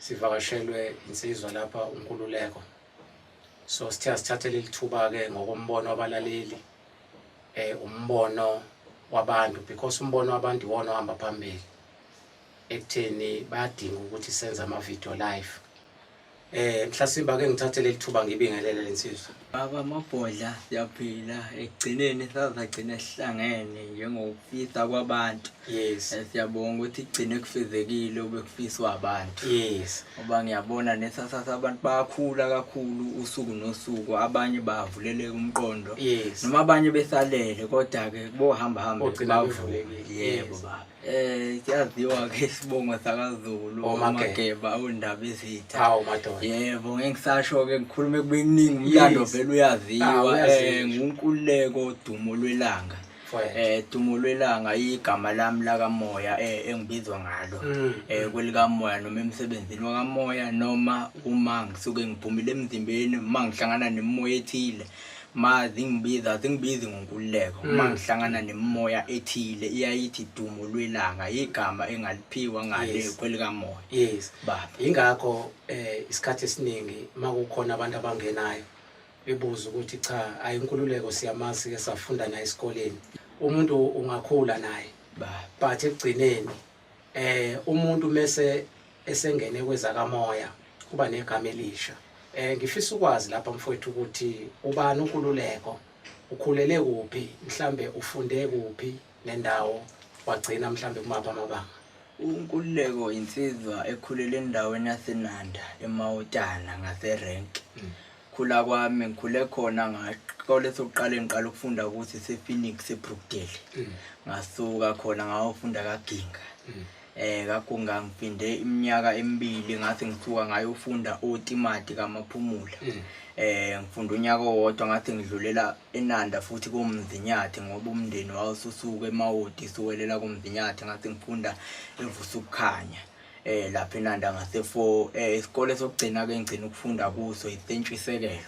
sivakashelwe insizwa lapha uNkululeko. So sithathele lithuba ke ngokombono wabalaleli umbono wabantu, because umbono wabantu iwona ohamba phambili ekutheni bayadinga ukuthi senze ama-video live. Mhlasimba ke ngithathele lithuba ngibingelele lensizwa. Baba Mabhodla siyaphila ekugcineni sazagcina sihlangene njengokufisa kwabantu. Yes. Siyabonga ukuthi igcine kufezekile obekufiswa abantu. Yes. Ngoba ngiyabona nesasasa abantu bayakhula kakhulu usuku nosuku, abanye bavuleleka umqondo. Yes. Noma abanye besalele kodwa ke bohamba bavulekile. Yebo baba. Siyaziwa ke isibongo sakaZulu uMageba undaba ezitha. Hawu madoda. Yebo ngisasho ke ngikhulume kubekuningi umlando vele uyaziwa nguNkululeko Dumo Lwelanga. Dumo Lwelanga igama lami la kaMoya engibizwa ngalo kwelikaMoya noma emsebenzini wakaMoya, noma uma ngisuke ngiphumile emzimbeni mangihlangana nemimoya ethile zingibizi ngoNkululeko. Mangihlangana nemimoya ethile iyayithi Dumo Lwelanga, igama engaliphiwa ngale kwelikaMoya. Yes baba. Ingakho isikhathi esiningi makukhona abantu abangenayo bebuza ukuthi cha ayiNkululeko siyamazi ke safunda naye esikoleni, umuntu ungakhula naye but ekugcineni umuntu mase esengene kwezakaMoya kuba negama elisha. Ngifisa ukwazi lapha mfowethu ukuthi ubani uNkululeko, ukhulele kuphi, mhlambe ufunde kuphi nendawo wagcina mhlambe kumapha amabanga. uNkululeko insizwa ekhulele endaweni yaseNanda eMawutana ngaseRenk. Khula kwami ngikhule khona ngasikole sokuqala ngiqala ukufunda ukuthi sePhoenix eBrookdale. Ngasuka khona ngayofunda kaGinga. KaGunga ngipinde iminyaka emibili ngathi ngisuka ngayofunda oTimati kaMaphumula. Ngifunda unyaka owodwa ngathi ngidlulela eNanda futhi koMzinyathi ngoba umndeni wawususuka eMawoti suwelela koMzinyathi, ngathi ngifunda eVusukukhanya. Lapha eNanda ngase4 isikole sokugcina ke ngicina ukufunda kuso iSentshiysekelo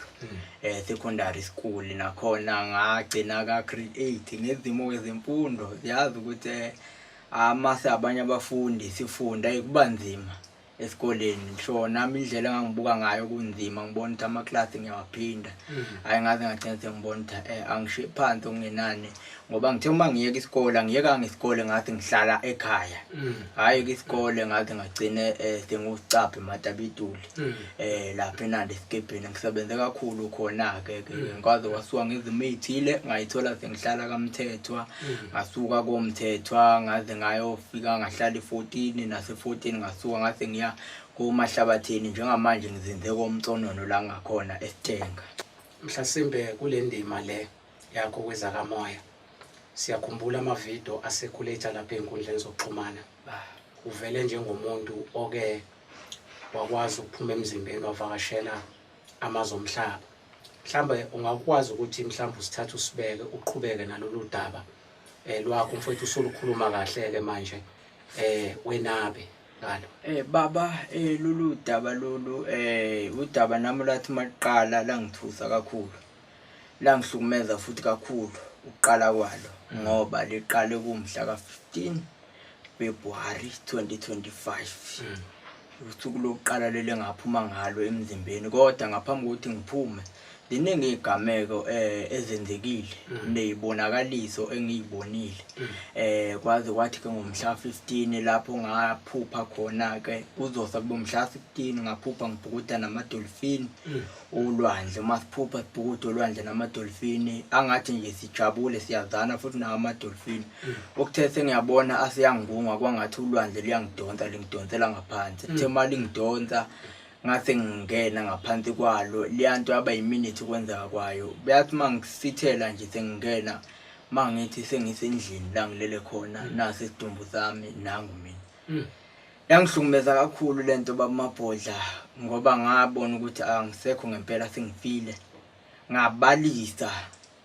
secondary school, nakhona ngagcina ka grade 8 ngezimo kwezemfundo. Siyazi ukuthi amase abanye abafundi sifunda kubanzima esikoleni, ngisho nami indlela engangibuka ngayo kunzima, ngibona ukuthi ama-class ngiyawaphinda. Hayi ngaze ngagcina sengibona ukuthi angishiye phansi okungenani, ngoba ngithe uma ngiyeka isikole ngiyeka ngesikole ngathi ngihlala ekhaya. Hayi ke isikole ngathi ngagcine senguSicaphe eMatabituli lapha eNanda eSikebheni. Ngisebenze kakhulu khona ke ngikwazi kwasuka ngezimo ezithile ngayithola sengihlala kaMthethwa, ngasuka koMthethwa ngaze ngayofika ngahlala i14 nase14 ngasuka ngathi ngiya koMahlabathini, njengamanje ngizinze koMconono la ngakhona eSithenga. Mhlasimbe kule ndima le yakho kwezakaMoya siyakhumbula amavideo asekhulator lapha enkundleni zokuxhumana. Uvele njengomuntu oke wakwazi ukuphuma emzimbeni wavakashela amazwe omhlaba. Mhlambe ungakwazi ukuthi mhlambe usithathe usibeke uqhubeke nalolu daba lwakho mfowethu usulukhuluma kahle ke manje wenabe ngalo. Baba lolu daba lolu udaba nami lathi maqala langithusa kakhulu, langihlukumeza futhi kakhulu uqala kwalo, ngoba liqale kumhla ka15 February 2025. Usuku lokuqala leli ngaphuma ngalo emzimbeni, kodwa ngaphambi kokuthi ngiphume ziningi igameko ezenzekile nezibonakaliso engiyibonile. Kwaze kwathi ke ngomhla 15 lapho ngaphupha khona ke kuzosa kube umhla 16 ngaphupha ngibhukuda namadolphini olwandle. Masiphupha sibhukuda olwandle namadolphini angathi nje sijabule siyazana futhi nawo amadolphini. Okuthe sengiyabona asiyangibunga kwangathi ulwandle liyangidonsa lingidonsela ngaphansi. Kuthe mali ngidonsa ngase ngingena ngaphansi kwalo liyanto yaba yiminute kwenzeka kwayo. Bayathi mangisithela nje sengingena mangithi sengisendlini la ngilele khona nasi isidumbu sami nangu mina. Yangihlukumeza kakhulu lento Baba Mabhodla, ngoba ngabona ukuthi angisekho ngempela sengifile.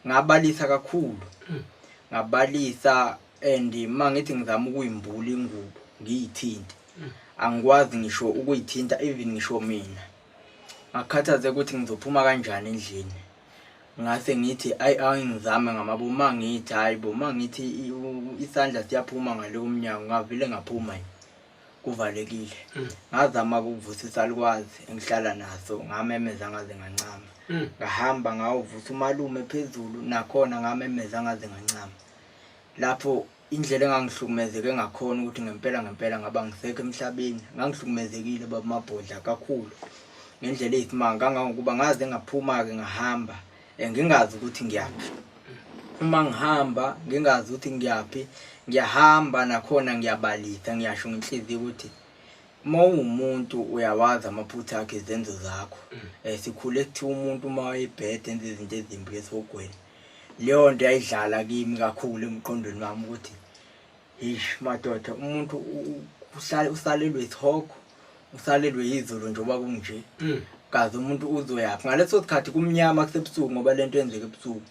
Ngabalisa kakhulu. Ngabalisa and mangithi ngizama ukuyimbula ingubo ngiyithinte angikwazi ngisho ukuyithinta even ngisho mina. Ngakhathaze ukuthi ngizophuma kanjani endlini. Ngase ngithi ayingizame ngamabomu, mangithi hayibo mangithi isandla siyaphuma ngale umnyango ngavile ngaphuma. kuvalekile. Ngazama ukuvusisa likwazi engihlala naso, ngamemeza ngaze ngancama. Ngahamba ngawuvusa umalume phezulu, nakhona ngamemeza ngaze ngancama. Lapho indlela engangihlukumezeke ngakhona ukuthi ngempela ngaba ngisekho emhlabeni, ngangihlukumezekile baba Mabhodla kakhulu. Ngendlela eyisimanga kangangokuba ngaze ngaphuma-ke ngahamba ngingazi ukuthi ngiyaphi. Uma ngihamba ngingazi ukuthi ngiyaphi, ngiyahamba nakhona ngiyabalisa, ngiyasho ngenhliziyo ukuthi uma umuntu uyawazi amaphutha akhe, izenzo zakho. Sikhule kuthiwa umuntu uma wayebhede enze izinto ezimbi esogwini. Leyo nto yayidlala kimi kakhulu emqondweni wami ukuthi madoda, umuntu usalelwe isihogo, usalelwe yizulu njengoba kunje. Kazi umuntu uzoyaphi ngaleso sikhathi kumnyama kusebusuku ngoba lento yenzeka ebusuku.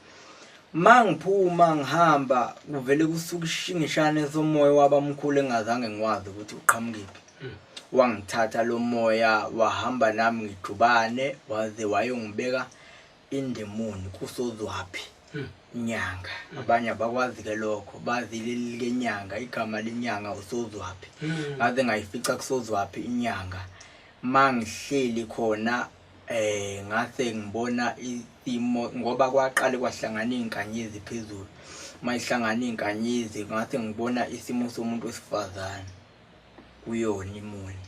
Mangiphuma ngihamba kuvele kusuka ishingishane somoya wabamkhulu engazange ngiwazi ukuthi uqhamukephi. Wangithatha lo moya wahamba nami ngijubane waze wayongibeka in the moon kusozwaphi inyanga. Abanye abakwazi ke lokho, bazi leli lenyanga, igama lenyanga usozwaphi. Ngaze ngayifica kusozwaphi inyanga. Mangihleli khona ngase ngibona isimo ngoba kwaqale kwahlangana izinkanyezi phezulu. Mayihlangana izinkanyezi ngase ngibona isimo somuntu wesifazane kuyona imuni.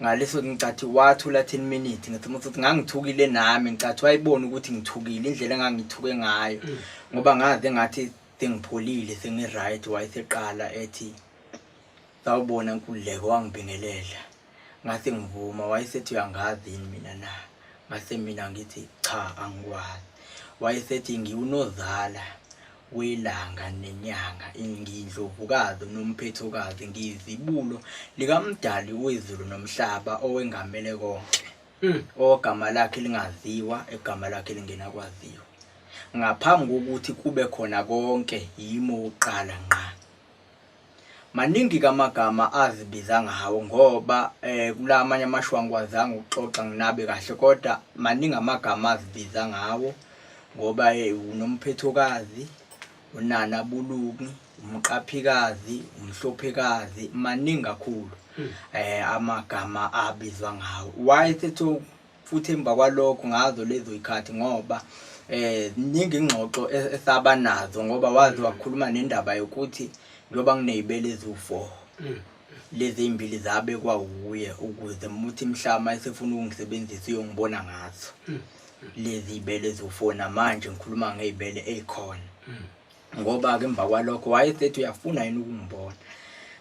Ngaleso ngicathi wathula 10 minutes ngathi ukuthi ngangithukile nami, ngicathi wayibona ukuthi ngithukile indlela engangithuke ngayo ngoba ngaze ngathi sengipholile sengiright. Wayeseqala ethi sawubona Nkululeko, wangibingelela. Ngase ngivuma, wayesethi uyangazi yini mina na? Ngase mina ngithi cha angikwazi. Wayesethi ngiwunozala welanga nenyanga, ngiyindlovukazi nomphethokazi, ngiyizibulo likamdali wezulu nomhlaba owengamele konke. Ogama lakhe lingaziwa, egama lakhe lingena kwaziwa. Ngaphambi kokuthi kube khona konke yimo uqala ngqa. Maningi kamagama azibiza ngawo ngoba kula amanye amashwangu wazange ukuxoxa nginabe kahle, kodwa maningi amagama azibiza ngawo ngoba unomphethokazi, unana buluki, umqaphikazi, umhlophekazi, maningi kakhulu amagama abizwa ngawo. Wayesetho futhi emva kwalokho ngazo lezo ikhathi ngoba ningi ingxoxo esaba nazo ngoba wazi wakhuluma nendaba yokuthi njoba nginezibele ezu4 lezi imbili zabe kwawuye ukuze umuthi mhlama esefuna ukungisebenzisa uyongibona ngazo. Lezi ibele ezu4 namanje ngikhuluma ngezibele ezikhona. Ngoba ke emva kwalokho wayesethi uyafuna yini ukungibona.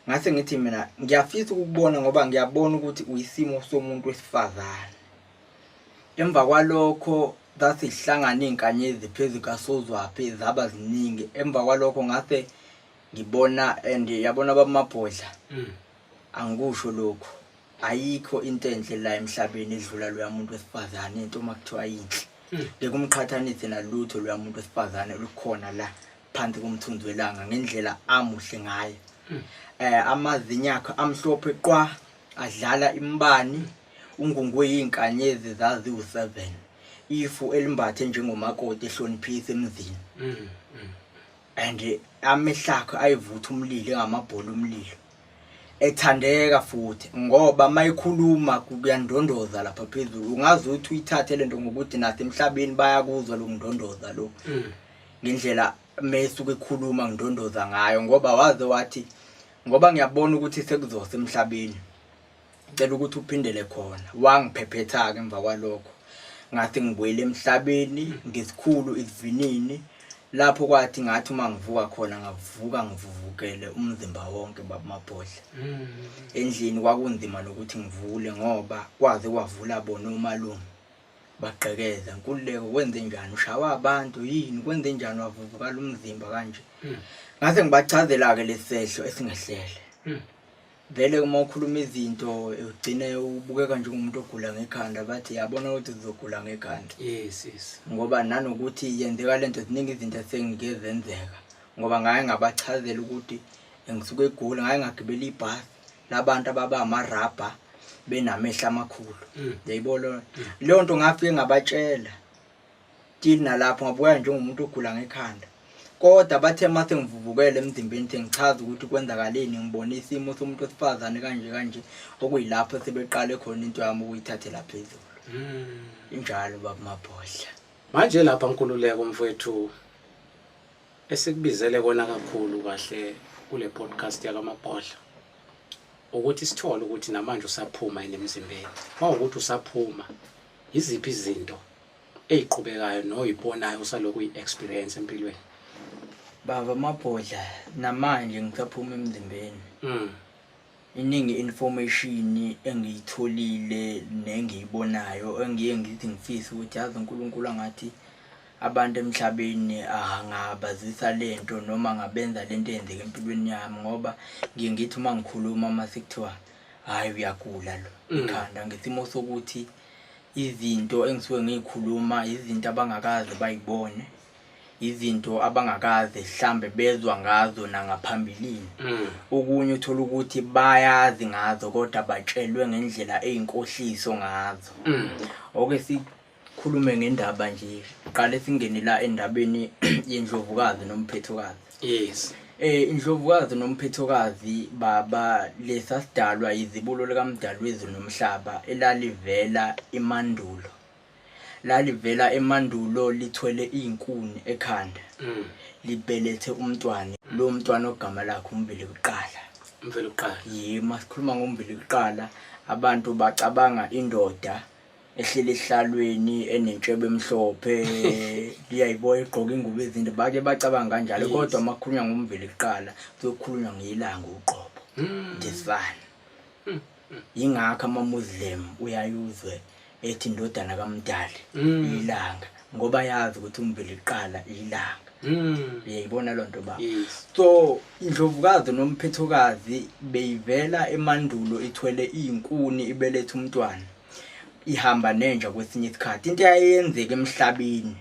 Ngase ngithi mina ngiyafisa ukubona ngoba ngiyabona ukuthi uyisimo somuntu wesifazane. Emva kwalokho zasihlangana izinkanyezi phezulu kasozwaphi zaba ziningi. Emva kwalokho ngase ngibona yabona baba Mabhodla. Angikusho lokho, ayikho into enhle la emhlabeni edlula lo muntu wesifazane, into makuthiwa yinhle. Ngekumqhathanise nalutho lo muntu wesifazane lukhona la phansi komthunzi welanga ngendlela amuhle ngayo. Amazinyo akhe amhlophe qwa, adlala imbani, ungungwe yinkanyezi zazi u7. Ifu elimbathe njengomakoti ehloniphisa emzini. And amehlakhe ayivutha umlilo engamabhola umlilo. Ethandeka futhi ngoba mayikhuluma kuyandondoza lapha phezulu. Ungazi ukuthi uyithathe lento ngokuthi nasemhlabeni bayakuzwa lo ngidondoza lo. Ngendlela mesuke ekhuluma ngidondoza ngayo ngoba waze wathi ngoba ngiyabona ukuthi sekuzose emhlabeni. Ngicela ukuthi uphindele khona. Wangiphephetha ke emva kwalokho. Ngathi ngibuyele emhlabeni ngesikhulu isivinini. Lapho kwathi ngathi uma ngivuka khona ngavuka ngivuvukele umzimba wonke baba Mabhodla. Endlini kwakunzima nokuthi ngivule ngoba kwaze kwavula bona umalume baqhekeza. Nkululeko kwenze njani, ushawa abantu yini, kwenze njani wavuvukala umzimba kanje. Ngase ngibachazela ke lesehlo esingehlele. Vele uma ukhuluma izinto ugcine ubukeka njengomuntu ogula ngekhanda, bathi yabona ukuthi uzogula ngekhanda. Yes. Ngoba nanokuthi yenzeka lento ziningi izinto esengike zenzeka ngoba ngaye ngabachazela ukuthi ngisuke egula, ngaye ngagibela ibhasi labantu ababa amarabha benamehla amakhulu. Yayibona leyo nto ngafike ngabatshela till nalapho ngabuka njengomuntu ogula ngekhanda. kodwa bathe mase ngivuvukele emzimbeni thi ngichaza ukuthi kwenzakaleni ngibona isimo somuntu osifazane kanje okuyilapho sebeqale khona into yami ukuyithathela phezulu. Injalo baba Mabhodla. Manje lapha Nkululeko mfowethu esikubizele kona kakhulu kahle kule podcast yaka Mabhodla ukuthi sithole ukuthi namanje usaphuma emzimbeni. Mawukuthi usaphuma iziphi izinto eziqhubekayo noyibonayo usalokhu uyi-experience empilweni? Baba Mabhodla namanje ngisaphuma emzimbeni. Iningi information engiyitholile nengiyibonayo engiye ngithi ngifisa ukuthi yazi uNkulunkulu angathi abantu emhlabeni angabazisa lento noma ngabenza lento eyenzeka empilweni yami ngoba ngiye ngithi uma ngikhuluma masekuthiwa hayi uyagula lo ikhanda ngesimo sokuthi izinto engisuke ngiyikhuluma izinto abangakaze bayibone izinto abangakaze mhlambe bezwa ngazo nangaphambilini. Okunye uthola ukuthi bayazi ngazo kodwa batshelwe ngendlela eyinkohliso ngazo. Oke sikhulume ngendaba nje qale singene la endabeni yendlovukazi nomphethokazi. Yes. Indlovukazi nomphethokazi baba lesasidalwa izibulo likaMdalwezi nomhlaba elalivela emandulo. Lalivela emandulo lithwele izinkuni ekhanda. Libelethe umntwana. Lo mntwana ogama lakhe uMveli kuqala. Umveli kuqala. Yebo masikhuluma ngoMveli kuqala abantu bacabanga indoda ehlele ehlalweni enentshebe emhlophe liyayiboya egqoka ingubo ezinde bake bacabanga kanjalo kodwa makhulunywa ngoMveli kuqala kuyokhulunywa ngelanga uqobo. The sun. Ingakho amaMuslim uyayuzwe ethi indodana kaMdali ilanga ngoba yazi ukuthi uMveli kuqala ilanga. Uyayibona lonto baba. So indlovukazi nomphethokazi beyivela emandulo ithwele izinkuni ibelethe umntwana. Ihamba nenja kwesinye isikhathi into eyayenzeka emhlabeni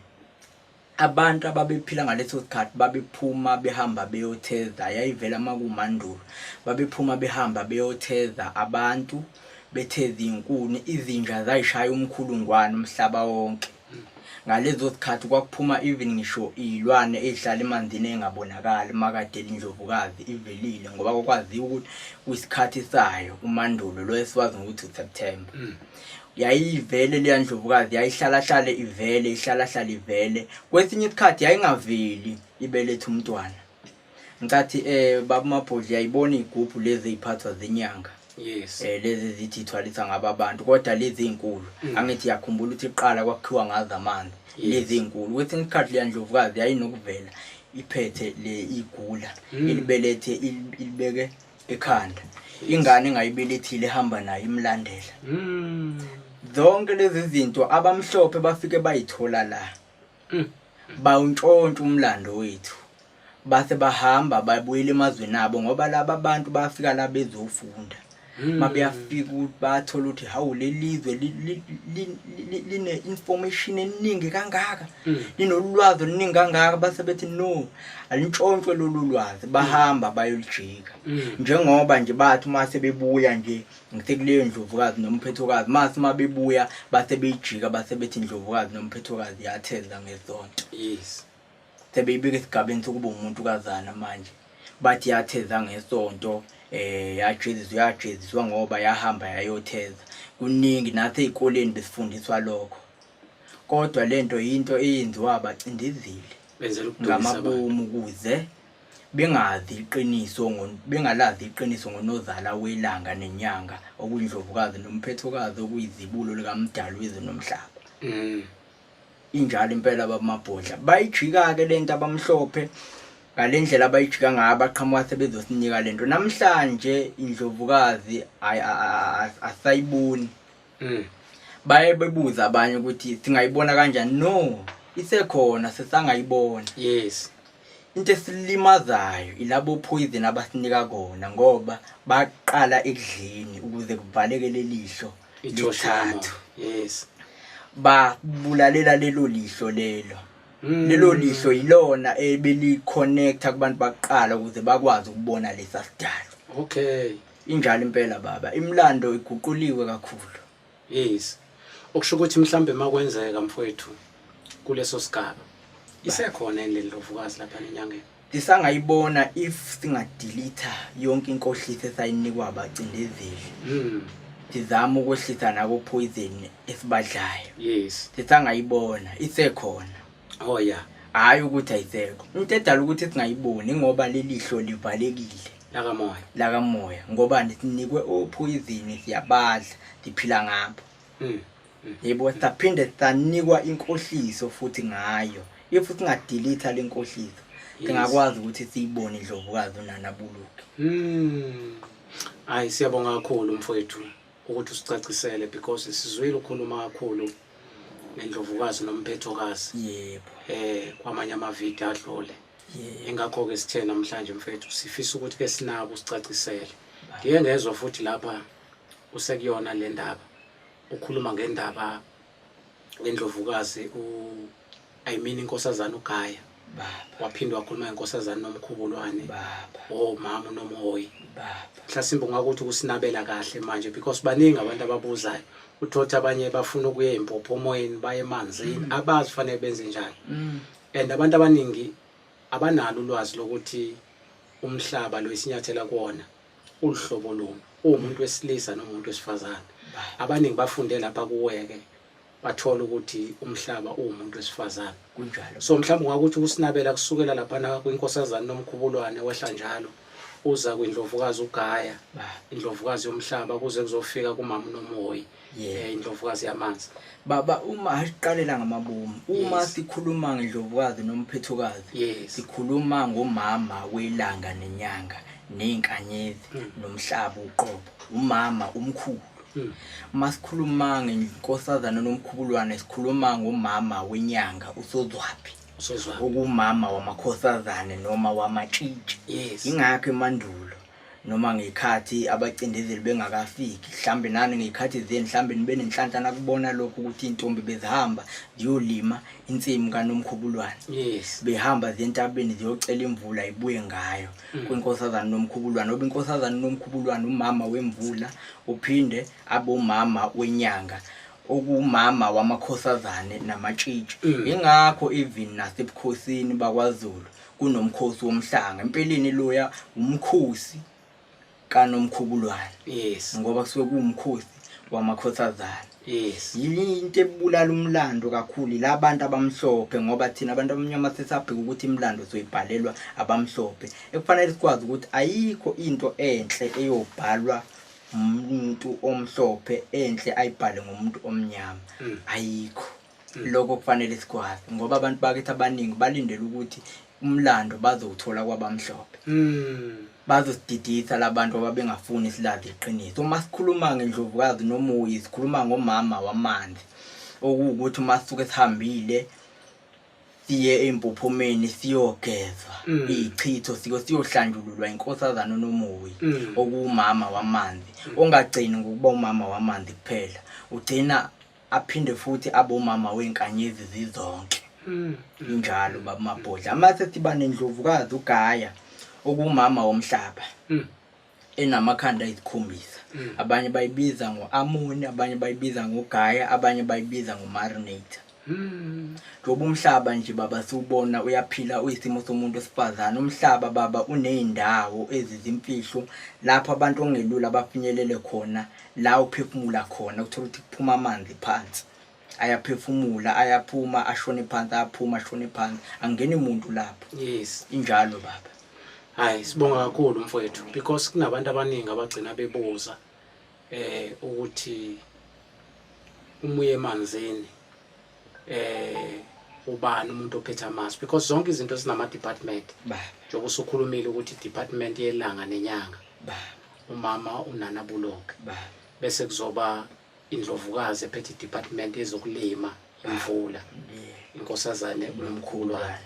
abantu ababephila ngaleso sikhathi babephuma behamba beyotheza yayivela makumandulo babephuma behamba beyotheza abantu betheza izinkuni izinja zayishaya umkhulungwane umhlaba wonke. Ngalezo sikhathi kwakuphuma even ngisho izilwane ezihlala emanzini engabonakali makade indlovukazi ivelile ngoba kwakwaziwa ukuthi kwisikhathi sayo umandulo lo esiwazi ukuthi uSeptember. Yayivele le ndlovukazi yayihlala ivele kwesinye isikhathi yayingaveli ibelethe umntwana. Ngicathi baba Mabhodla yayibona igubhu lezi eziphathwa zenyanga. Yes. Lezi zithi ithwalisa ngaba abantu kodwa lezi izinkulu angithi yakhumbula ukuthi iqala kwakhiwa ngazo amanzi. Lezi izinkulu kwesinye isikhathi le ndlovukazi yayinokuvela iphethe le igula ilibelethe ilibeke ekhanda. Ingane engayibelethile ehamba nayo imlandela. Zonke lezi zinto abamhlophe bafike bayithola la. Bawuntshontsha umlando wethu. Base bahamba babuyela emazweni abo ngoba laba abantu bafika la bezofunda. Mabeyafika ukuthi bathola ukuthi hawu lelizwe line information eningi kangaka. Linolwazi oluningi kangaka base bethi no alintshontshwe lolu lwazi bahamba bayolijika. Njengoba nje bathi mase bebuya nje ngikuleyo ndlovukazi nomphethokazi mase mabebuya base beyijika base bethi indlovukazi nomphethokazi yatheza ngesonto. Yes. Sebeyibika esigabeni sokuba umuntu kazana manje bathi yatheza ngesonto yajeziswa ngoba yahamba yayotheza. Kuningi nathi ezikoleni besifundiswa lokho kodwa lento into eyenziwa abacindezeli benzela ukudumisa ngamabomu ukuze bengalazi iqiniso ngonozala welanga nenyanga okuyindlovukazi nomphethokazi okuyizibulo likaMdalwezi nomhlaba. Injalo impela baba Mabhodla bayijika ke lento abamhlophe ngalendlela abayijika ngayo abaqhamuka sebezosinika lento namhlanje indlovukazi asayiboni. Baye bebuza abanye ukuthi singayibona kanjani. No, isekhona sesangayibona. Yes. Into esilimazayo ilabo poison abasinika kona ngoba baqala ekudleni ukuze kuvaleke lelihlo lithathu. Yes. Babulalela lelo lihlo lelo. Lelo lihlo yilona ebeli connecta kubantu baqala ukuze bakwazi ukubona lesa sidalo. Okay. Injalo impela baba imlando iguquliwe kakhulu. Yes. Okusho ukuthi mhlambe makwenzeka mfowethu kuleso sigaba isekhona le ndlovukazi lapha enyangeni. Sisangayibona if singadelete yonke inkohliso esayinikwa abacindezeli. Sizama ukwehlisa nako poison esibadlayo. Yes. Sisangayibona isekhona. Oh yeah. Hayi ukuthi ayisekho. Into edala ukuthi singayiboni ngoba lelihlo livalekile laka moya ngoba sinikwe opoison siyabadla siphila ngapho. Yebo saphinde sanikwa inkohliso futhi ngayo. If singadelete le nkohliso singakwazi ukuthi siyibone indlovukazi uNana Buluki. Hayi siyabonga kakhulu mfowethu ukuthi usicacisele because sizwile ukukhuluma kakhulu ngendlovukazi nomphethokazi. Yebo. Kwamanye amavidiyo adlule. Ingakho ke sithe namhlanje mfethu sifisa ukuthi ke sinabo usicacisele. Ngeke ngezwe futhi lapha usekuyona le ndaba ukhuluma ngendaba lendlovukazi I mean inkosazana uGaya. Waphindwa wakhuluma ngenkosazana noMkhubulwane. Mama noMhoyi. Mhlasimbe ungakuthi kusinabela kahle manje because baningi abantu ababuzayo. Uthothi abanye bafuna ukuya empopho moyeni baye emanzini abazi fanele benze njani. And abantu abaningi abanalo ulwazi lokuthi umhlaba lo isinyathela kuona ulhlobo lomwe umuntu wesilisa nomuntu wesifazane. Abaningi bafunde lapha kuweke bathola ukuthi umhlaba umuntu wesifazane kunjalo. So mhlawumbe ungakuthi usinabela kusukela lapha na kwinkosazana noMkhubulwane wehla njalo uza kwindlovukazi uGaya, indlovukazi yomhlaba kuze kuzofika kumama noMhoyi, indlovukazi yamanzi. Baba uma siqalela ngamabomu, uma sikhuluma ngendlovukazi nomphethokazi, sikhuluma ngomama welanga nenyanga nezinkanyezi nomhlaba uqobo, umama umkhulu. Masikhuluma ngenkosazana noMkhubulwane sikhuluma ngomama wenyanga uSozwaphi. Okumama wamakhosazane noma wamatshitshi. Ingakho emandulo noma ngekhathi abacindezeli bengakafiki mhlambe nani ngekhathi zeni mhlambe nibe nenhlanhla kubona lokho ukuthi intombi bezihamba ziyolima insimu kaNomkhubulwane. Behamba zentabeni ziyocela imvula ibuye ngayo kwinkosazana noMkhubulwane. Oba inkosazana noMkhubulwane umama wemvula uphinde abomama wenyanga okumama wamakhosazane namatshitshi. Ingakho even nasebukhosini bakwaZulu kunomkhosi womhlanga. Empeleni loya umkhosi kaNomkhubulwane. Ngoba kusuke kuumkhosi wamakhosazane. Yinto ebulala umlando kakhulu labantu abamhlophe ngoba thina abantu abamnyama sesabheka ukuthi imlando soyibhalelwa abamhlophe. Ekufanele sikwazi ukuthi ayikho into enhle eyobhalwa umuntu omhlophe enhle ayibhale ngomuntu omnyama. Ayikho. Lokho kufanele sikwazi ngoba abantu bakithi abaningi balindele ukuthi umlando bazowuthola kwabamhlophe. Bazosididisa labantu ababengafuni isilazi iqiniso. Uma sikhuluma ngendlovukazi noMhoyi sikhuluma ngomama wamanzi okuwukuthi masuke sihambile siye empophomeni siyogezwa ichitho siyohlanjululwa inkosazana noMhoyi okumama wamanzi. Ongagcini ngokuba umama wamanzi kuphela ugcina aphinde futhi abomama wenkanyezi zizonke. Injalo baba mabhodla. Mase siba nendlovukazi uGaya okumama womhlaba enamakhanda ayikhombisa. Abanye bayibiza ngoAmoni, abanye bayibiza ngoGaya, abanye bayibiza ngoMarinator. Ngoba umhlaba nje baba siubona uyaphila uyisimo somuntu wesifazane. Umhlaba baba uneyindawo ezizimfihlo lapho abantu ongelula bafinyelele khona la uphefumula khona uthola ukuthi kuphuma amanzi phansi. Ayaphefumula ayaphuma ashone phansi aphuma ashone phansi angene umuntu lapho. Injalo baba. Hayi sibonga kakhulu mfowethu because kunabantu abaningi abagcina bebuza ukuthi umuye emanzini ubani umuntu ophethe amanzi because zonke izinto zinama department. Njengoba usukhulumile ukuthi department yelanga nenyanga umama uNana Buluki bese kuzoba indlovukazi ephethe department yezokulima imvula inkosazane uNomkhubulwane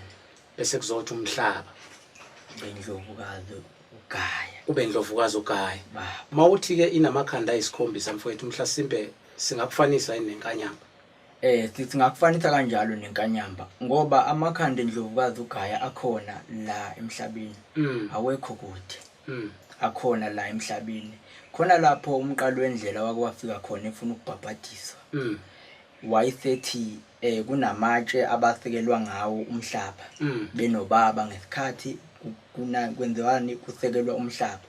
bese kuzothi umhlaba indlovukazi uGaya. Kube indlovukazi uGaya. Mawuthi ke inamakhanda ayisikhombisa mfowethu mhlasimbe singakufanisa nenkanyamba. Sithi ngakufanisa kanjalo nenkanyamba ngoba amakhanda endlovukazi uGaya akhona la emhlabeni. Awekho kude. Akhona la emhlabeni. Khona lapho umqalo wendlela wakwafika khona efuna ukubhabhadiswa. wayesethi kunamatshe abasekelwa ngawo umhlaba benobaba ngesikhathi kwenziwani kusekelwa umhlaba.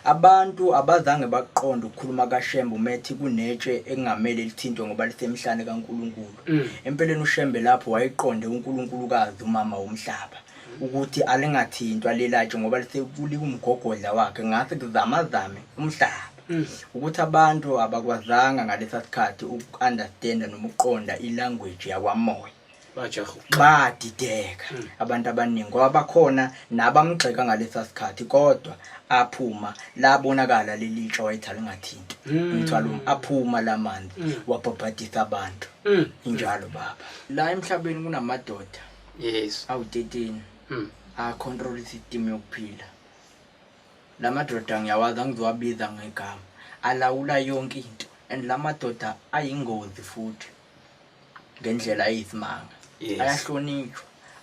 Abantu abazange baqonda ukukhuluma kaShembe umethi kunetshe engamele lithintwe ngoba lisemhlane kaNkulunkulu. Empeleni uShembe lapho wayeqonde uNkulunkulukazi umama womhlaba ukuthi alingathintwa lelatshe ngoba lisekumgogodla wakhe ngase kuzamazame umhlaba. Ukuthi abantu abakwazanga ngalesa sikhathi uku-understanda noma ukuqonda ilanguage yakwamoya. Badideka abantu abaningi ngoba bakhona nabamgxeka ngalesa sikhathi kodwa aphuma labonakala lelitshe wayethi alingathintwa umthwalo aphuma lamanzi wabhabhadisa abantu. Injalo baba la emhlabeni kunamadoda awu-13 a-control isystem yokuphila. Lamadoda ngiyawazi angizowabiza ngegama alawula yonke into and lamadoda ayingozi futhi ngendlela eyisimanga. Ayahlonishwa,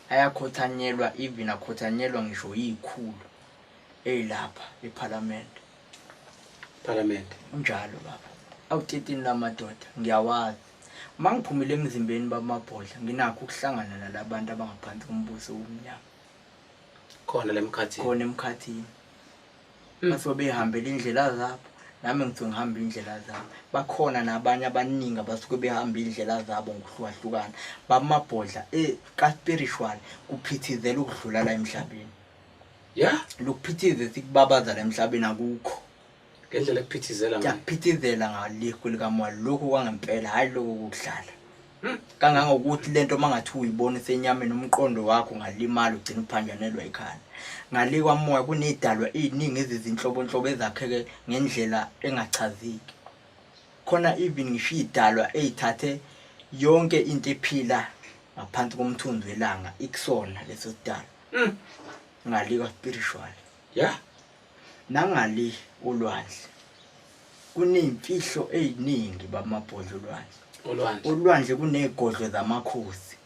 ayakhothanyelwa, even akhothanyelwa ngisho yikhulu elapha eParliament. Unjalo baba awu-13 lamadoda ngiyawazi. Mangiphumile emzimbeni bamabhodla nginakho ukuhlangana nalabantu abangaphansi kombuso womnyama khona emkhathini. Base behambela indlela zabo nami ngithe ngihamba indlela zabo. Bakhona nabanye abaningi abasuke behamba indlela zabo ngokuhlukahlukana bamabhodla ka-spiritual kuphithizela ukudlula la emhlabeni. Lokuphithize sikubabaza la emhlabeni akukho ngendlela ekuphithizela ngayo. Kuphithizela ngalihlo likamoya lokho kwangempela hayi lokho kokudlala. Kangangokuthi lento mangathi uyibona senyameni umqondo wakho ngalimala ugcina uphanjanelwa ekhaya. Ngale kwamoya kunedalwa eziningi ezizinhlobonhlobo ezakheke ngendlela engachaziki. Khona even ngisho idalwa ezithathe yonke into ephila ngaphansi komthunzi welanga ikusona leso sidalwa. Ngale kwa spiritual nangali ulwandle kunezimfihlo eziningi bamabhodla ulwandle kunegodlo zamakhosi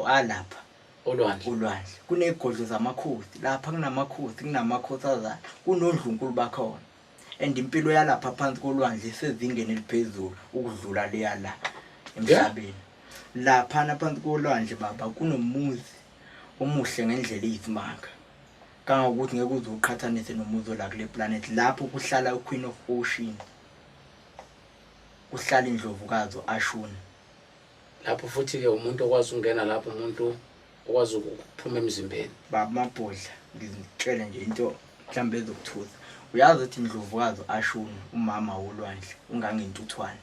alapha ulwandle kunegodlo zamakhosi lapha kunamakhosazana kunodlunkulu bakhona and impilo yalapha phansi kolwandle sezingeni eliphezulu ukudlula leya la emhlabeni. Lapha phansi kolwandle baba kunomuzi omuhle ngendlela eyisimanga kangokuthi ngeke uze uqhathanise nomuzi la kule planet lapho kuhlala uQueen of Ocean kuhlala indlovukazi Ashun. Lapho futhi ke umuntu okwazi ungena lapho umuntu okwazi ukuphuma emzimbeni. Baba mabhodla ngizitshele nje into mhlambe ezokuthusa. Uyazi ukuthi indlovukazi Ashun umama wolwandle ungangentuthwane.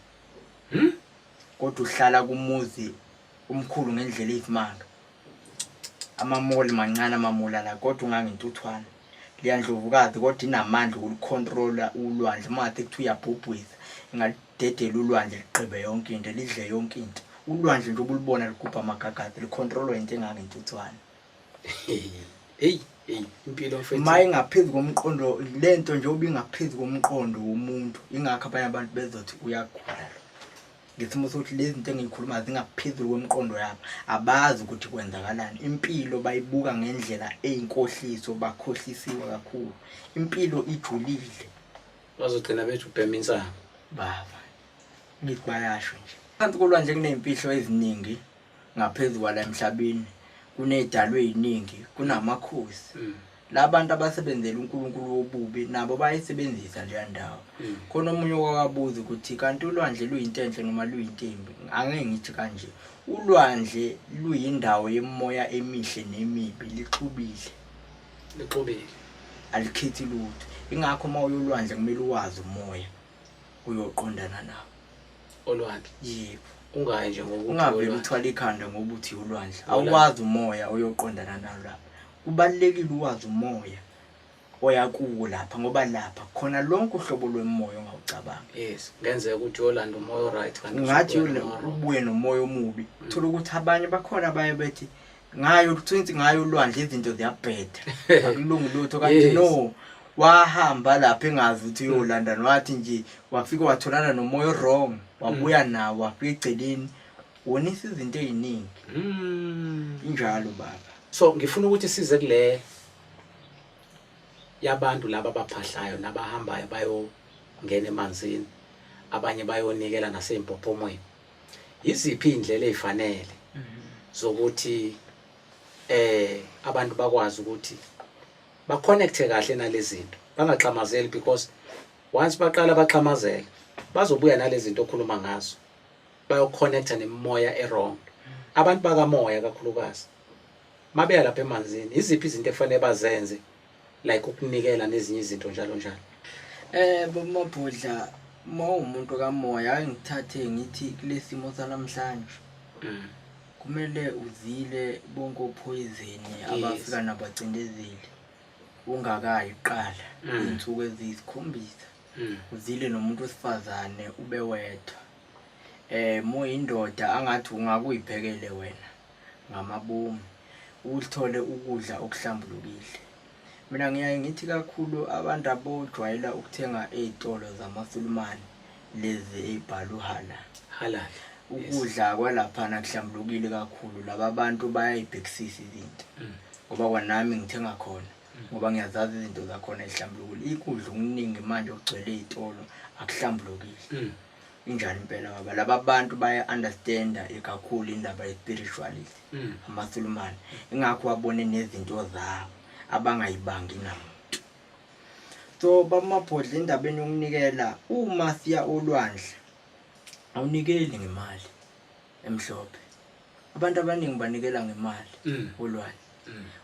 Kodwa uhlala kumuzi umkhulu ngendlela eyisimanga. Amamoli mancane amamula la kodwa ungangentuthwane. Liyandlovukazi kodwa inamandla ukulicontrola ulwandle manje kuthi uyabhubhisa ingadedela ulwandle liqhebe yonke into lidle yonke into. Ulwandle nje obulibona likhupha amagagazi licontrolwa into engangentuthwane. Impilo mfethu maye ngaphezulu komqondo lento nje obingaphezulu komqondo womuntu ingakho abanye abantu bezothi uyagula. Ngisimo sokuthi lezi zinto engikhuluma zingaphezulu komqondo yabo abazi ukuthi kwenzakalani. Impilo bayibuka ngendlela eyinkohliso bakhohlisiwe kakhulu. Impilo ijulile bazogcina bethu ubhema insango baba ngithi bayasho nje. Phansi kolwandle kunezimfihlo eziningi ngaphezulu kwala emhlabeni kunedalwe eziningi kunamakhosi. Labantu abasebenzela uNkulunkulu wobubi nabo bayisebenzisa le ndawo. Khona omunye wakabuza ukuthi kanti ulwandle luyintenhle noma luyintembi. Angeke ngithi kanje. Ulwandle luyindawo yemoya emihle nemibi lixubile. Alikhethi lutho. Ingakho uma uyolwandle kumele uwazi umoya uyoqondana nawo. Olwandle yebo ungayi nje ngokuthi ungaveli uthwala ikhanda ngoba uthi ulwandle awukwazi umoya uyoqondana nawo lapha. Kubalekile ukwazi umoya oyakuwo lapha ngoba lapha khona lonke uhlobo lwemoya ongawucabanga. Ngenzeka ukuthi yolanda umoya right kanti ngathi ubuye nomoya omubi. Uthola ukuthi abanye bakhona baye bethi ngayo ukuthi ngayo ulwandle izinto ziyabheda akulungi lutho kanti no wahamba lapha engazi ukuthi uyolanda wathi nje wafika watholana nomoya wrong wabuya nawo wafika egceleni wonisa izinto eziningi. Injalo baba. So ngifuna ukuthi size kule yabantu laba abaphahlayo nabahambayo bayongena emanzini abanye bayonikela nasempopomweni. iziphi indlela ezifanele zokuthi abantu bakwazi ukuthi ba connecte kahle nalezi zinto bangaxhamazeli, because once baqala baxhamazela bazobuya nalezi zinto okhuluma ngazo bayoconnecta nemoya wrong. Abantu bakamoya kakhulukazi mabeya lapha emanzini, iziphi izinto efanele bazenze like ukunikela nezinye izinto njalo njalo? Bomabhodla umuntu kamoya ngithathe ngithi kulesimo sanamhlanje kumele uzile bonke ophoyizeni abafika nabacindezeli ungakayiqala insuku eziyisikhombisa. Uzile nomuntu wesifazane ube wedwa. Moyindoda angathi ungakuyibhekele wena ngamabomu uthole ukudla okuhlambulukile. Mina ngiyaye ngithi kakhulu abantu abojwayela ukuthenga ezitolo zamaSulumane lezi ezibhalwa halal. Ukudla kwalapha nakuhlambulukile kakhulu. Laba bantu bayayibhekisisa izinto ngoba kwanami ngithenga khona ngoba ngiyazazi izinto zakhona ezihlambulukile. Ikudla okuningi manje okugcwele ezitolo akuhlambulukile. Injani impela baba, laba bantu baya understanda kakhulu indaba ye-spirituality amaSulumane, ingakho wabone nezinto zabo abangayibangi namuntu. So bamabhodla endabeni yokunikela, uma siya olwandle awunikeli ngemali emhlophe. Abantu abaningi banikela ngemali olwandle.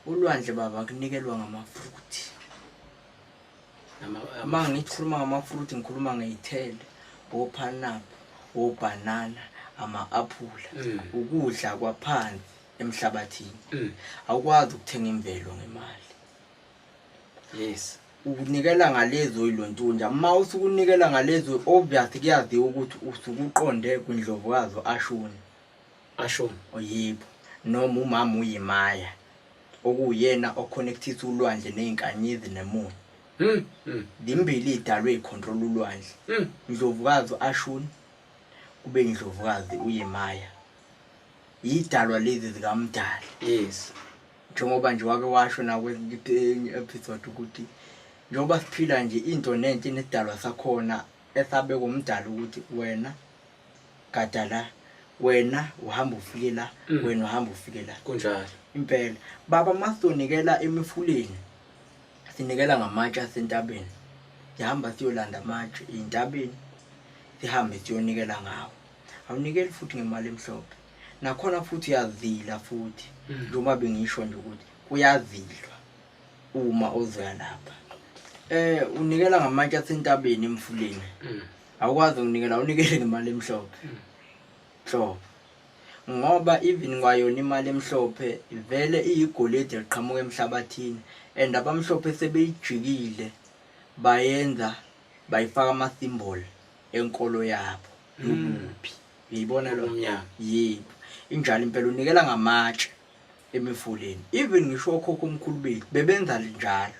Ulwandle baba kunikelwa ngamafruit. Uma ngikhuluma ngamafruit ngikhuluma ngeyithelo, opineapple, obanana, ama-aphula, ukudla kwaphansi emhlabathini. Awukwazi ukuthenga imvelo ngemali. Yes. Ukunikela ngalezo ilontunja. Uma usukunikela ngalezo obviously kuyaziwa ukuthi usukuqonde kwindlovukazi ashoni. Oyebo. Noma umama uyimaya okuyena oconnectisa ulwandle nezinkanyezi nemoya. Dimbili idalwe icontrol ulwandle. Indlovukazi ashoni kube indlovukazi uyimaya. Idalwa lezi zikaMdali. Yes. Njengoba nje wake washo nakwezinye episode ukuthi njengoba siphila nje into nento nedalwa sakhona esabe kumdala ukuthi wena gadala, wena uhamba ufike la, wena uhamba ufike la. Kunjalo Impela baba masizonikela emifuleni sinikela ngamatshe asentabeni. Sihamba siyolanda amatshe entabeni sihambe siyonikela ngawo. Awunikeli futhi ngemali emhlophe. Nakhona futhi uyazila futhi. Njengoba bengisho nje ukuthi kuyazilwa uma ozoya lapha. Unikela ngamatshe asentabeni emfuleni. Awukwazi ukunikela unikele ngemali emhlophe. Ngoba even kwayona imali emhlophe vele iyigolide eqhamuka emhlabathini, and abamhlophe sebeyijikile bayenza bayifaka ama-symbol enkolo yabo yobuphi. Uyibona lo mnyama? Yebo. Injalo impela unikela ngamatshe emifuleni. Even ngisho okhokho omkhulu bethu bebenza njalo.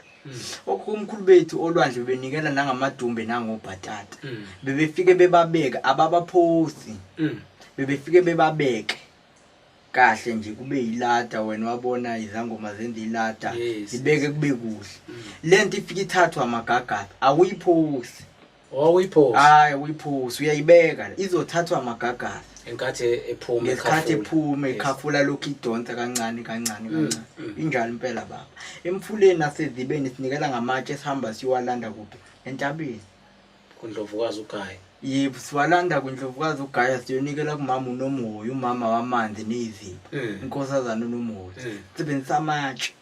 Okhokho omkhulu bethu olwandle benikela nangamadumbe nangobhatata. Bebefike bebabeka ababaphosi. Bebefike bebabeke kahle nje kube yilada, wena wabona izangoma zenza ilada zibeke kube kuhle. Lento ifika ithathwa amagagasi awuyiphosi. Awuyiphosi? Hayi awuyiphosi, uyayibeka izothathwa amagagasi enkathi ephuma ngesikhathi ephuma ekhafula lokhu idonsa kancane kancane. Injalo impela baba. Emfuleni nasezibeni sinikela ngamatshe sihamba siyowalanda kuphi entabeni kuNdlovukazi uGaye. Yebo, siwalanda kwindlovukazi uGaye siyonikela kumama uNomoya, umama wamanzi nezipho, inkosazana uNomoya. Sibenzisa amatshe.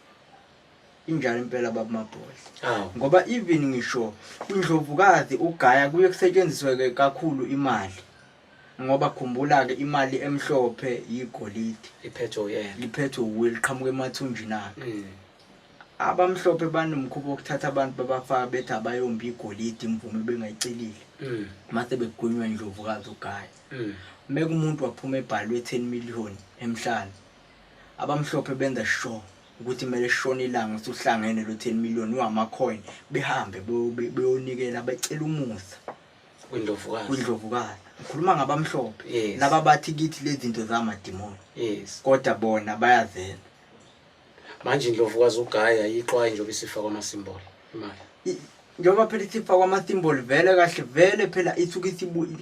Injalo impela baba mabhodla. Ngoba even ngisho kwindlovukazi uGaye kuye kusetshenziswe kakhulu imali. Ngoba khumbula ke imali emhlophe yigolide liphethwe uwili qhamuka emathunjini akhe. Abamhlophe banomkhubo wokuthatha abantu babafaka bethi abayomba igolide imvume bengayicelile. Mase begunywa indlovukazi uGaye. Meke umuntu waphuma ebhalwe 10 million emhlanje. Abamhlophe benza sure ukuthi kumele shone ilanga usuhlangene lo 10 million wamacoin behambe beyonikela becela umusa kwindlovukazi. Ngikhuluma ngabamhlophe laba bathi kithi lezi zinto zamadimoni. Kodwa bona bayazenza. Manje indlovukazi uGaye ayixwaye nje obisifaka ama symbol imali. njengoba phela isifa kwama-symbol vele kahle vele phela isuke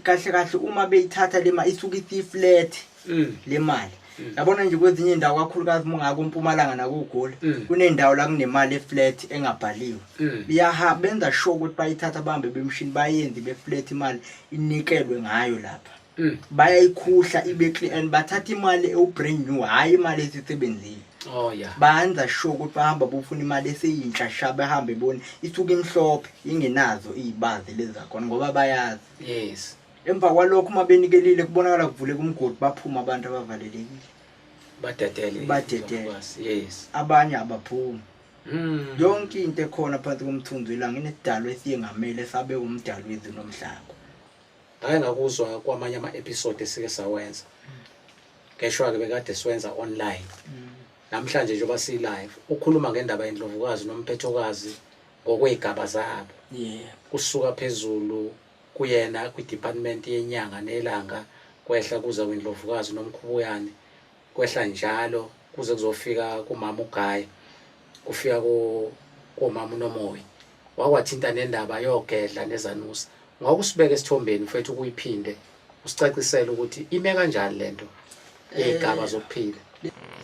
kahle kahle uma beyithatha lema isuke isiflat le mali. Yabona nje kwezinye indawo kakhulukazi mungaka uMpumalanga nakuGoli kunendawo la kunemali eflat engabhaliwe. Biyahamba benza sure ukuthi bayithatha bahambe bemshini bayenze beflat imali inikelwe ngayo lapha. Bayayikhuhla ibe clean and bathatha imali brand new hayi imali esisebenzile. Oh yeah. Bayenza sure ukuthi bahamba bofuna imali eseyintsha sha behambe bone isuke imhlophe ingenazo izibazi lezi zakhona ngoba bayazi. Yes. Emva kwalokho uma benikelile kubonakala kuvuleka umgodi baphuma abantu abavalelekile. Badedele. Yes. Abanye abaphumi. Yonke into ekhona phansi komthunzi welanga inesidalo esiyengamele sabe umdalo wezwe nomhlaba. Hayi ngakuzwa kwamanye ama-episode esike sawenza. Ngeshwa ke bekade siwenza online. Namhlanje njengoba si live ukhuluma ngendaba yeNdlovukazi noMphethokazi ngokwezigaba zabo. Yeah. Kusuka phezulu kuyena kwi-department yenyanga nelanga kwehla kuza kwiNdlovukazi noMkhubuyane kwehla njalo kuze kuzofika kumama uGaye kufika komama uNomoya wakwathinta nendaba yogedla nezanusa ngakusibeka esithombeni mfethu kuyiphinde usicacisela ukuthi ime kanjani lento ezigaba zokuphila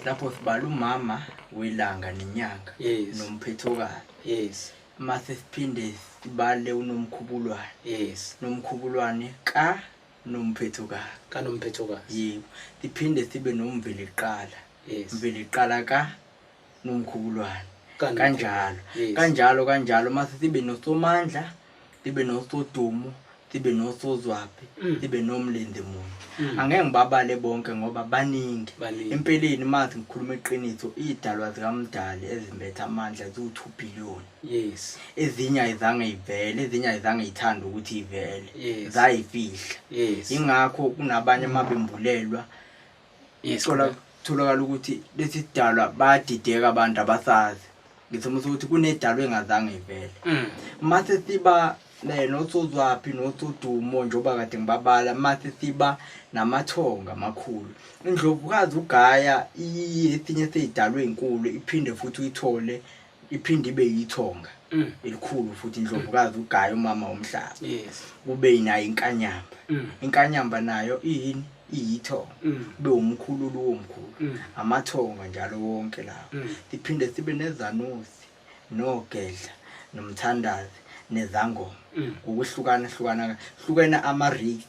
lapho sibala umama welanga nenyanga noMphethokazi. Yes. Mase siphinde sibale uNomkhubulwane. Yes. Nomkhubulwane noMphethokazi. KaNoMphethokazi. Yebo. Siphinde sibe noMveliqala. Yes. Mveliqala noMkhubulwane. Kanjalo. Yes. Kanjalo mase sibe noSomandla, sibe noSodumo, sibe noSozwaphi, sibe noMlenze Munye. Angeke ngibabale bonke ngoba baningi. Empeleni mase ngikhuluma iqiniso idalwa zikaMdali ezimbethe amandla zu2 billion. Yes. Ezinye ayizange ivele, ezinye ayizange ithanda ukuthi ivele. Yes. Zayifihla. Yes. Ingakho kunabanye amabembulelwa. Yes. Tholakala ukuthi lesi sidalwa badideka abantu abasazi. Ngisho ukuthi kunedalwa engazange ivele. Mase siba noSozwaphi noSodumo njoba kade ngibabala mase siba namathonga amakhulu. Indlovukazi uGaya iyesinye seyidalwe inkulu iphinde futhi uyithole iphinde ibe yithonga elikhulu futhi Indlovukazi uGaya umama womhlaba. Yes. Kube inayo inkanyamba. Inkanyamba nayo iyithonga. Kube umkhululu womkhulu. Amathonga njalo wonke lawo. Siphinde sibe nezanusi nogedla nomthandazi nezangoma. Ukuhlukana ama-rigs.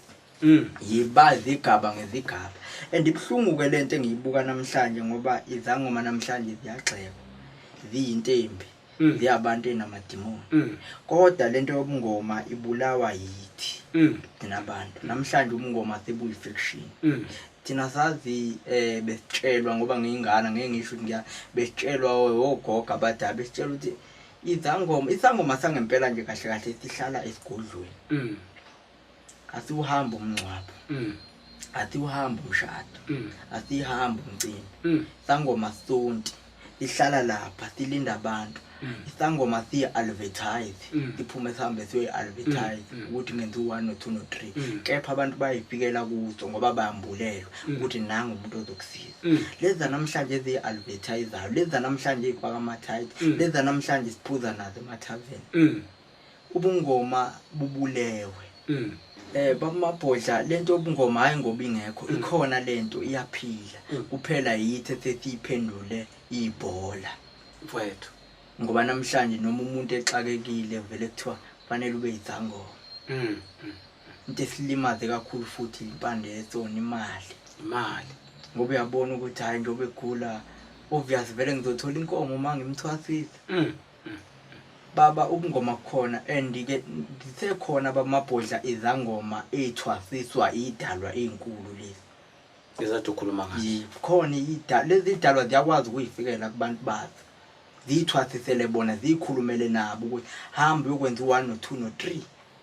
Yibazi igaba ngezigaba. And ibhlungu ke lento engiyibuka namhlanje ngoba izangoma namhlanje ziyagxekwa. Ziyintembi. Ziyabantu enamadimoni. Kodwa lento yobungoma ibulawa yithi. Thina abantu. Namhlanje ubungoma sebuyi fiction. Thina sazi besitshelwa ngoba ngiyingana ngeke ngisho ukuthi besitshelwa ogogo abadala besitshelwa ukuthi isangoma sangempela nje kahle kahle sihlala esigodlweni. Asiuhamba umncwabo. Asiuhamba umshado. Asihamba umcimbi. Isangoma sonke ihlala lapha silinda abantu. Isangoma siya-advertise. Iphume sihambe siyoyi-advertise ukuthi ngenze 1 no 2 no 3. Kepha abantu bayifikela kuzo ngoba bayambulelwa ukuthi nanga umuntu ozokusiza. Leza namhlanje eziyi-advertisayo, leza namhlanje ezifaka ama-title, leza namhlanje siphuza nazo ema-tavern. Ubungoma bubulewe. Bamabhodla lento yobungoma hayi ngoba ingekho ikhona lento iyaphila kuphela yithi sesiyiphendule ibhola mfowethu ngoba namhlanje noma umuntu exakekile vele kuthiwa fanele ube izangoma. Into esilimaze kakhulu futhi impande yesona imali ngoba uyabona ukuthi hayi njengoba ekhula obvious vele ngizothola inkomo uma ngimthwasisa. Baba ubungoma kukhona and ke disekhona bamabhodla izangoma ezithwasiswa idalwa ezinkulu lezi ezathi ukhuluma ngazo. Khona lezi idalwa ziyakwazi ukuyifikela kubantu bazo. Zithwasisele bona zikhulumele nabo ukuthi hamba uyokwenza 1 no 2 no 3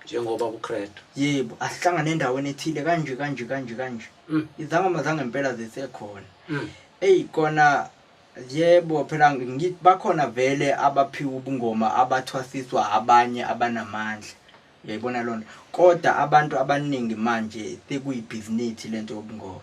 njengoba uCredo. Yebo asihlangane endaweni ethile kanje. Izangoma zangempela zisekhona. Kona yebo phela ngithi bakhona vele abaphiwa ubungoma abathwasiswa abanye abanamandla. Uyayibona lona. Kodwa abantu abaningi manje sekuyibhizinisi lento yobungoma.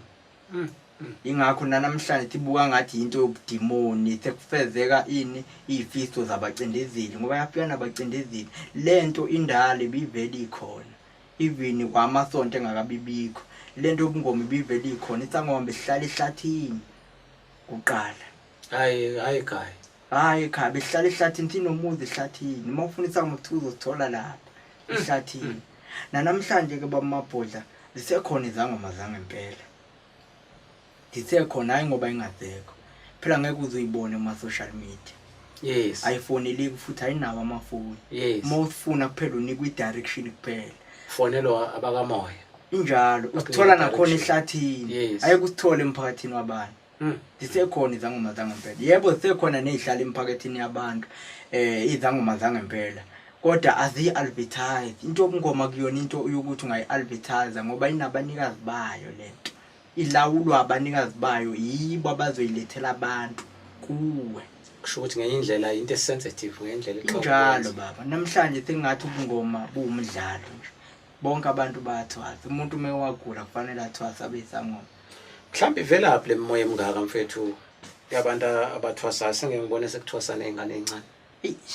ingakho namhlanje tibuka ngathi into yobudimoni sekufezeka ini izifiso zabacindezeli ngoba yafika nabacindezeli lento indalo ibivele ikhona even kwamasonto engakabibikho lento yobungoma ibivele ikhona isangoma behlala ehlathini uqala hayi ekhaya behlala ehlathini sinomuzi ehlathini uma ufuna isangoma kuthiwa uzosithola lapha ehlathini namhlanje ke bamabhodla zisekhona izangoma zangempela zisekhona hayi ngoba ingazekho phela ngeke uzuyibone kuma-social media yes ayifoneleki futhi ayinawo amafoni yes uma ufuna kuphela unikwa i-direction kuphela fonelwa abakamoya injalo usithola nakhona ehlathini yes ayekusithole emphakathini wabantu zisekhona izangoma zangempela yebo zisekhona nezihlala emphakathini yabantu izangoma zangempela kodwa aziyi-advertise into yobungoma kuyona into yokuthi ungayi-advertise ngoba inabanikazi bayo lento ilawulwa abanikazi bayo yibo abazoyilethela abantu kuwe kusho ukuthi ngenye indlela into esensitive ngendlela injalo baba namhlanje sengathi ubungoma buwumdlalo nje bonke abantu bayathwasa umuntu uma wagula kufanele athwasa abe isangoma mhlawumbe ivelaphi le moya emngaka mfethu yabantu abathwasayo sengibone sekuthwasa nezingane ezincane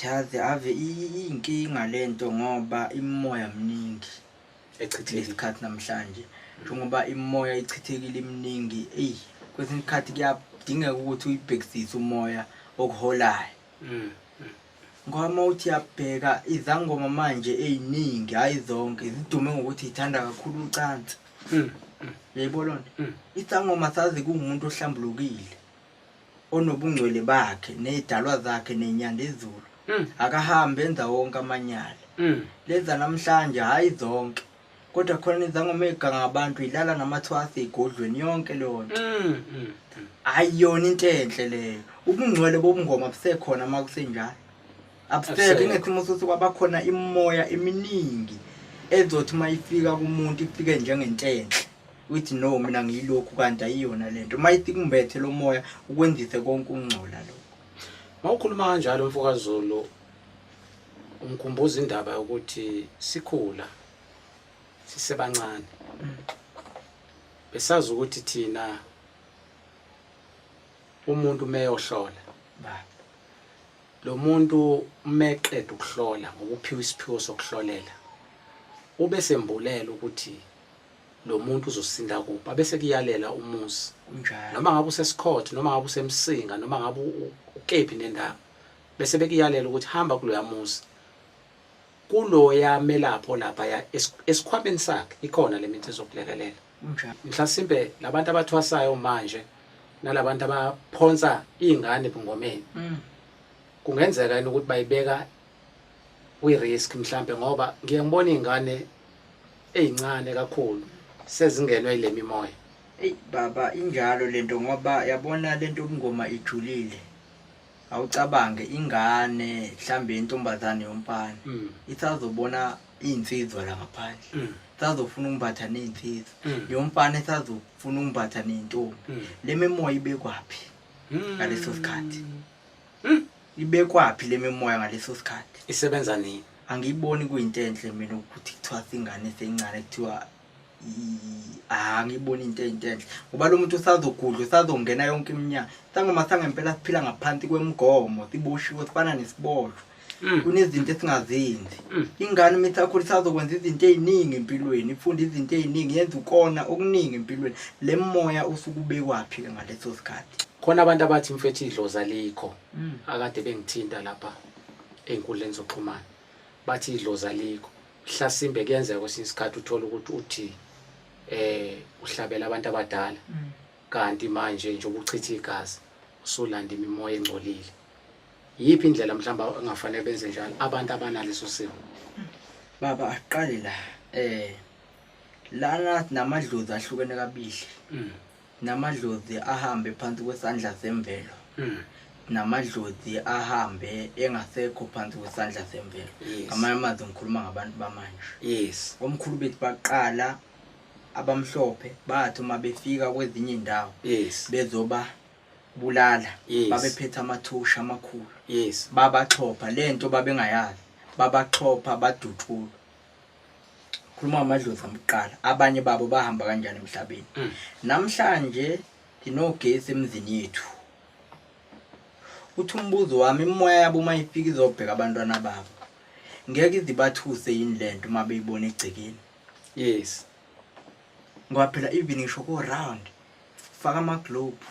yazi ave inkinga lento ngoba imimoya miningi echithekile isikhathi namhlanje njengoba imimoya ichithekile iminingi kwesinye isikhathi kuyadingeka ukuthi uyibhekisise umoya okuholayo ngoba mawuthi yabheka izangoma manje eziningi hayi zonke zidume ngokuthi ithanda kakhulu ucansi yayibona isangoma sazi kuumuntu ohlambulukile onobungcwele bakhe nezidalwa zakhe nenyanda ezulu akahambe enza wonke amanyala leza namhlanje hayi zonke kodwa khona izangoma eganga abantu ilala namathwasa egodlweni yonke leyo ayiyona into enhle leyo ubungcwele bobungoma busekhona makusenjalo abusekho ngesimo sokuba khona imimoya eminingi ezothi mayifika kumuntu ifike njengentenhle uthi no mina ngiyilokhu kanti ayiyona lento mayitikumbethe lo moya ukwenzise konke ukungcola lokho mawukhuluma kanjalo mfokazulu umkhumbuza indaba yokuthi sikhula sisebancane besazi ukuthi thina umuntu meyohlola lo muntu meqeda ukuhlola ngokuphiwa isiphiwo sokuhlolela ube sembulela ukuthi lo muntu uzosinda kuphi bese kuyalela umuzi kunjalo noma ngabe usesikhothi noma ngabe usemsinga noma ngabe ukephi nendawo bese bekuyalela ukuthi hamba kuloya muzi kuloya melapho lapha ya esikhwameni sakhe ikhona le mithi ezokulekelela kunjalo mhlasimbe labantu abathwasayo manje nalabantu abaphonsa izingane bungomeni kungenzeka ukuthi bayibeka kwi-risk mhlambe ngoba ngiyangibona izingane ezincane kakhulu sezingenwe ile mimoya baba injalo lento ngoba yabona lento ubungoma ijulile awucabange ingane mhlambe intombazane yomfana isazobona insizwa la ngaphandle isazofuna ukumbatha neinsizwa yomfana isazofuna ukumbatha nentombi le mimoya ibekwapi ngaleso sikhathi ibekwapi le mimoya ngaleso sikhathi isebenza nini angiyiboni kuyinto enhle mina ukuthi kuthwasa ingane esencane kuthiwa angiyiboni into enhle ngoba lo muntu usazogudla usazongena yonke iminyaka sangoma sangempela siphila ngaphansi kwemigomo siboshiwe sifana nesibosho kunezinto esingazenzi ingane mithakhulu isazokwenza izinto eziningi empilweni ifunda izinto eziningi yenza ukona okuningi empilweni le moya usukubekwapi ke ngaleso sikhathi khona abantu abathi mfethu idlozi alikho akade bengithinta lapha einkundleni zokuxhumana bathi idlozi alikho mhlasimbe kuyenzeka kwesinye isikhathi uthola ukuthi uthi uhlabela abantu abadala kanti manje nje ubuchitha igazi usulanda imimoya engcolile yipi indlela mhlamba engafanele benze njalo abantu abanaleso simo baba aqale la lana namadlozi ahlukene kabili namadlozi ahambe phansi kwesandla semvelo namadlozi ahambe engasekho phansi kwesandla semvelo ngamanye amazwi ngikhuluma ngabantu bamanje yes omkhulu bethu baqala abamhlophe bathi uma befika kwezinye indawo yes bezoba bulala yes. babephethe amathusha amakhulu yes babaxhopha lento babengayazi babaxhopha baduthula khuluma amadlozi amqala abanye babo bahamba kanjani emhlabeni namhlanje inogesi emzini yethu. Uthi umbuzo wami imoya yabo mayifika izobheka abantwana babo. Ngeke izibathuse yini lento uma beyibona egcekeni. Yes. Ngoba phela even ngisho ko round faka ama globe.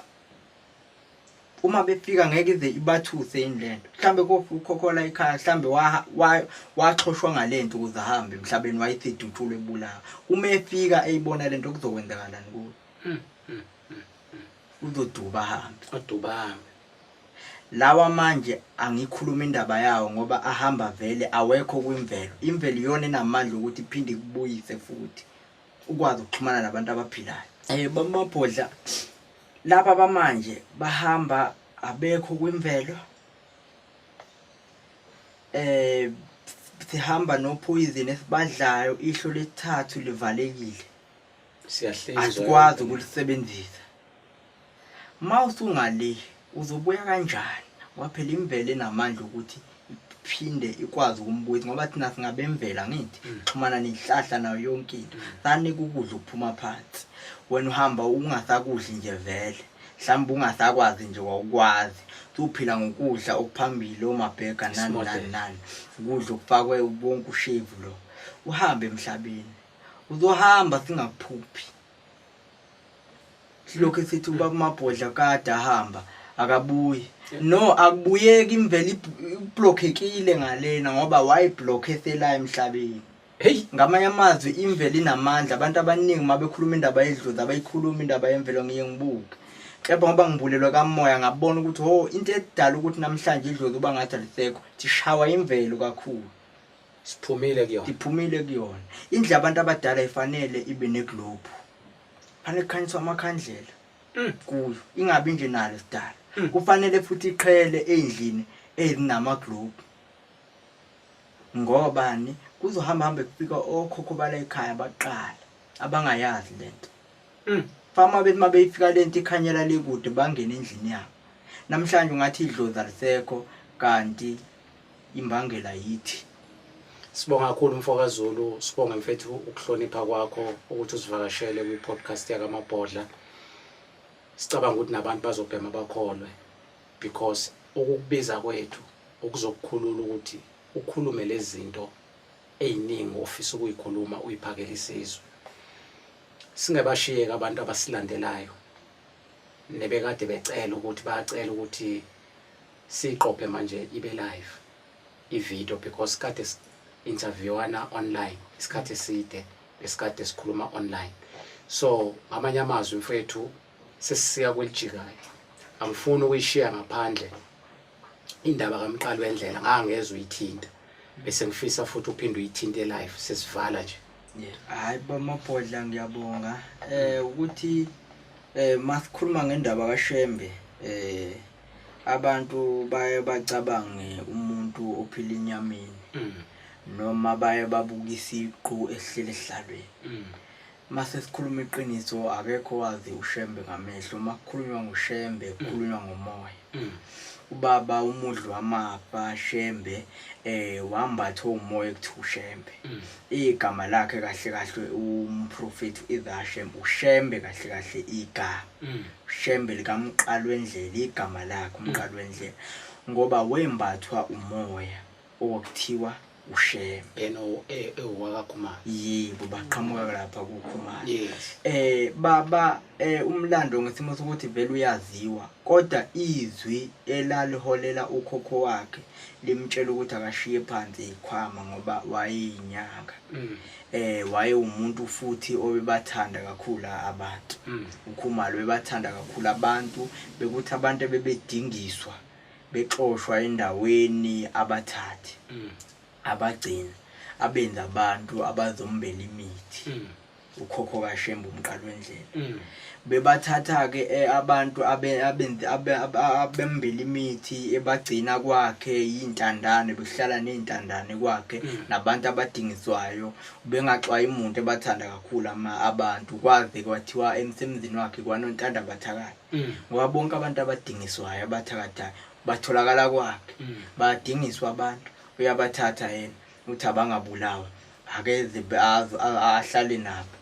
Uma befika ngeke ize ibathuse yini lento. Mhlambe kokhokhola ekhaya mhlambe waxhoshwa ngalento ukuze ahambe emhlabeni wayithiduthule ebulawa. Uma efika eyibona lento kuzokwenzakalani kuwe? Uzoduba ahambe. Oduba ahambe. Lawa manje angikhuluma indaba yawo ngoba ahamba vele awekho kwimvelo. Imvelo iyona enamandla ukuthi iphinde kubuyise futhi ukwazi ukuxhumana nabantu abaphilayo. Bamabhodla laba bamanje bahamba abekho kwimvelo. Sihamba no poison esibadlayo ihlo lesithathu livalekile. Siyahlinzwa. Asikwazi ukulisebenzisa. Mawusungale uzobuya kanjani? Ngoba phela imvelo enamandla ukuthi iphinde ikwazi ukumbuyisa ngoba thina singabemvela ngithi xhumana nezihlahla nayo yonke into. Sanika ukudla ukuphuma phansi. Wena uhamba ungasakudli nje vele. Mhlawumbe ungasakwazi nje wakwazi. Uphila ngokudla okuphambili omabheka nani. Ukudla okufakwe ubonke ushevu lo. Uhambe emhlabeni. Uzohamba singakuphuphi. Silokho sithi ubaba mabhodla kade ahamba akabuyi. No akubuyeki imvelo iblockekile ngalena ngoba wayiblock esela emhlabeni. Hey, Ngamanye amazwi imvelo inamandla. Abantu abaningi mabekhuluma indaba yedlozi abayikhuluma indaba yemvelo ngiye ngibuke. Kepha ngoba ngibulelwa kamoya ngabona ukuthi into edala ukuthi namhlanje idlozi uba ngathi alisekho tishawa imvelo kakhulu. siphumile kuyona. Iphumile kuyona. Indlela abantu abadala ifanele ibe neglobe. Fanele khanyiswa amakhandlela kuyo ingabi nje nalo sidala. Kufanele futhi iqhele endlini ezinamaglobe. Ngoba ni kuzohamba kufika okhokho bala ekhaya baqala abangayazi lento. Fama bethi mabeyifika lento ikhanyela lekude bangena endlini yabo. Namhlanje ungathi idlozi alisekho kanti imbangela yithi. Sibonga kakhulu mfokaZulu, sibonga mfethu ukuhlonipha kwakho ukuthi usivakashele kwi-podcast yakaMabhodla. Sicabanga ukuthi nabantu bazobhema bakholwe because ukukubiza kwethu ukuzokukhulula ukuthi ukhulume lezi zinto eziningi ofisa ukuyikhuluma uyiphakele isizwe. Singabashiyeka abantu abasilandelayo nebekade becela ukuthi bayacela ukuthi siqophe manje ibe live i-video because kade interviewana online isikhathi eside besikade sikhuluma online. So ngamanye amazwi mfethu sesisiya kwelijikayo. Angifuni ukuyishiya ngaphandle indaba kaMqali wendlela ngangezwe uyithinta bese ngifisa futhi uphinde uyithinte live sesivala nje. Hayi bamabhodla ngiyabonga ukuthi masikhuluma ngendaba kaShembe abantu baye bacabange umuntu ophila inyameni noma baye babuka isiqu esihlele esihlalweni. Mase sikhuluma iqiniso akekho wazi uShembe ngamehlo. Makukhulunywa ngoShembe kukhulunywa ngomoya. Ubaba umudlo wamafa Shembe wambatha umoya ekuthiwa uShembe. Igama lakhe kahle kahle umprofeti uIzashem uShembe kahle kahle igama. Shembe likaMqali wendlela igama lakhe uMqali wendlela ngoba wembathwa umoya okuthiwa uShembe ewakakhumalo. yebo baqhamuka lapha kukhumalo. Yes. Baba umlando ngesimo sokuthi vele uyaziwa kodwa izwi elaliholela ukhokho wakhe limtshela ukuthi akashiye phansi ikhwama ngoba wayeyinyanga. Waye umuntu futhi obebathanda kakhulu abantu. Ukhumalo bebathanda kakhulu abantu bekuthi abantu bebedingiswa bexoshwa endaweni abathathi abagcina abenza abantu abazombela imithi. Ukhokho kaShembe uMqali wendlela bebathatha ke abantu abembela imithi ebagcina kwakhe yintandane behlala nezintandane kwakhe nabantu abadingiswayo bengaxwayi umuntu ebathanda kakhulu abantu kwaze kwathiwa emsebenzini wakhe kwanontanda bathakala ngoba bonke abantu abadingiswayo abathakathayo batholakala kwakhe badingiswa abantu uyabathatha yena uthi abangabulawa akeze ahlale nabo.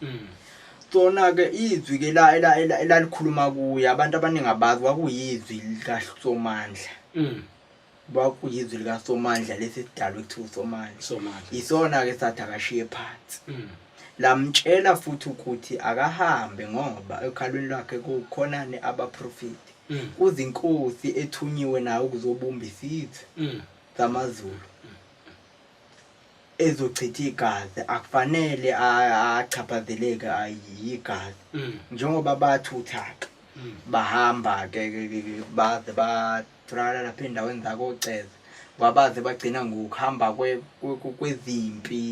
sona ke izwi ke elalikhuluma kuye abantu abaningi abazi kwakuyizwi likaSomandla kwakuyizwi likaSomandla lesidalwe ekuthiwa uSomandla isona ke sathi akashiye phansi lamtshela futhi ukuthi akahambe ngoba ekhalweni lakhe kukhonane abaprofeti kuzinkosi ethunyiwe nawe ukuzobumba isizwe zamaZulu ezochitha igazi akufanele achaphazeleke ayigazi njengoba bathuthaka bahamba ke baze batholakala lapha endaweni zakoceza babaze bagcina ngokuhamba kwezimpi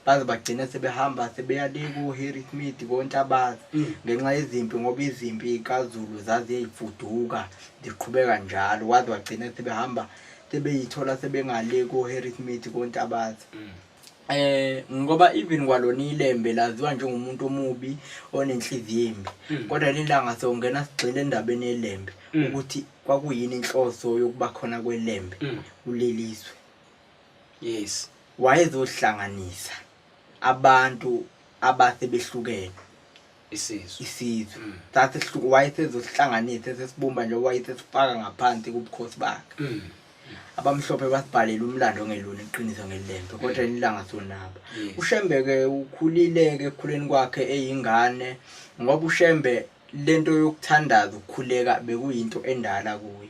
baze bagcina sebehamba sebeya le ku Harrismith koNtabazi ngenxa yezimpi ngoba izimpi kaZulu zaziyifuduka ziqhubeka njalo waze bagcina sebehamba sebeyithola sebengale ku Harrismith koNtabazi ngoba even kwalona ilembe laziwa njengomuntu omubi onenhliziyo embi kodwa lelanga sewungena sigxile endabeni yelembe ukuthi kwakuyini inhloso yokuba khona kwelembe kuleliswe yes wayezohlanganisa abantu abasebehlukene isizwe sathi wayesezohlanganisa sesibumba nje wayesesifaka ngaphansi kubukhosi bakhe abamhlophe basibhalela umlando ngelona iqiniso ngelembe kodwa ilanga sonaba uShembe-ke ukhulileke ekukhuleni kwakhe eyingane ngoba uShembe lento yokuthandaza ukukhuleka bekuyinto endala kuye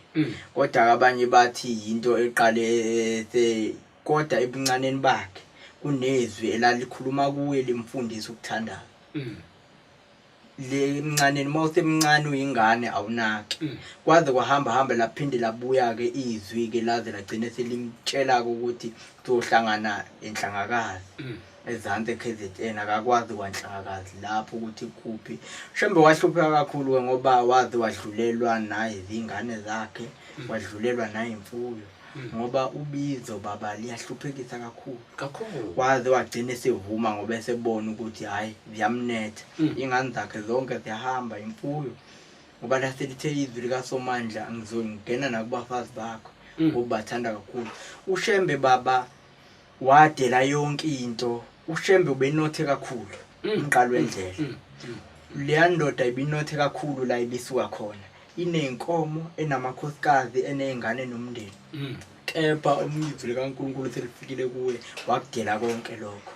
kodwa abanye bathi into eqale kodwa ebuncaneni bakhe kunezwi elalikhuluma kuye limfundisa ukuthandaza le emncaneni mawusemncane uyingane awunaki kwaze kwahamba laphinde labuya ke izwi ke laze lagcina selimtshela ukuthi uzohlangana enhlangakazi ezansi eKZN akakwazi kwanhlangakazi lapho ukuthi kuphi Shembe wahlupheka kakhulu ngoba wazi wadlulelwa naye izingane zakhe wadlulelwa naye imfuyo ngoba ubizo baba liyahluphekisa kakhulu waze wagcina sevuma ngoba esebona ukuthi hayi ziyamnetha ingane zakhe zonke ziyahamba imfuyo ngoba laselithe izwi likaSomandla ngizongena nakubafazi bakho ngobathanda kakhulu uShembe baba wadela yonke into uShembe ubenothe kakhulu umqalo wendlela leya ndoda ibinothe kakhulu la ibisuka khona inenkomo enamakhosikazi enezingane nomndeni kepha umizwi likaNkulunkulu selifikile kuye wakudela konke lokho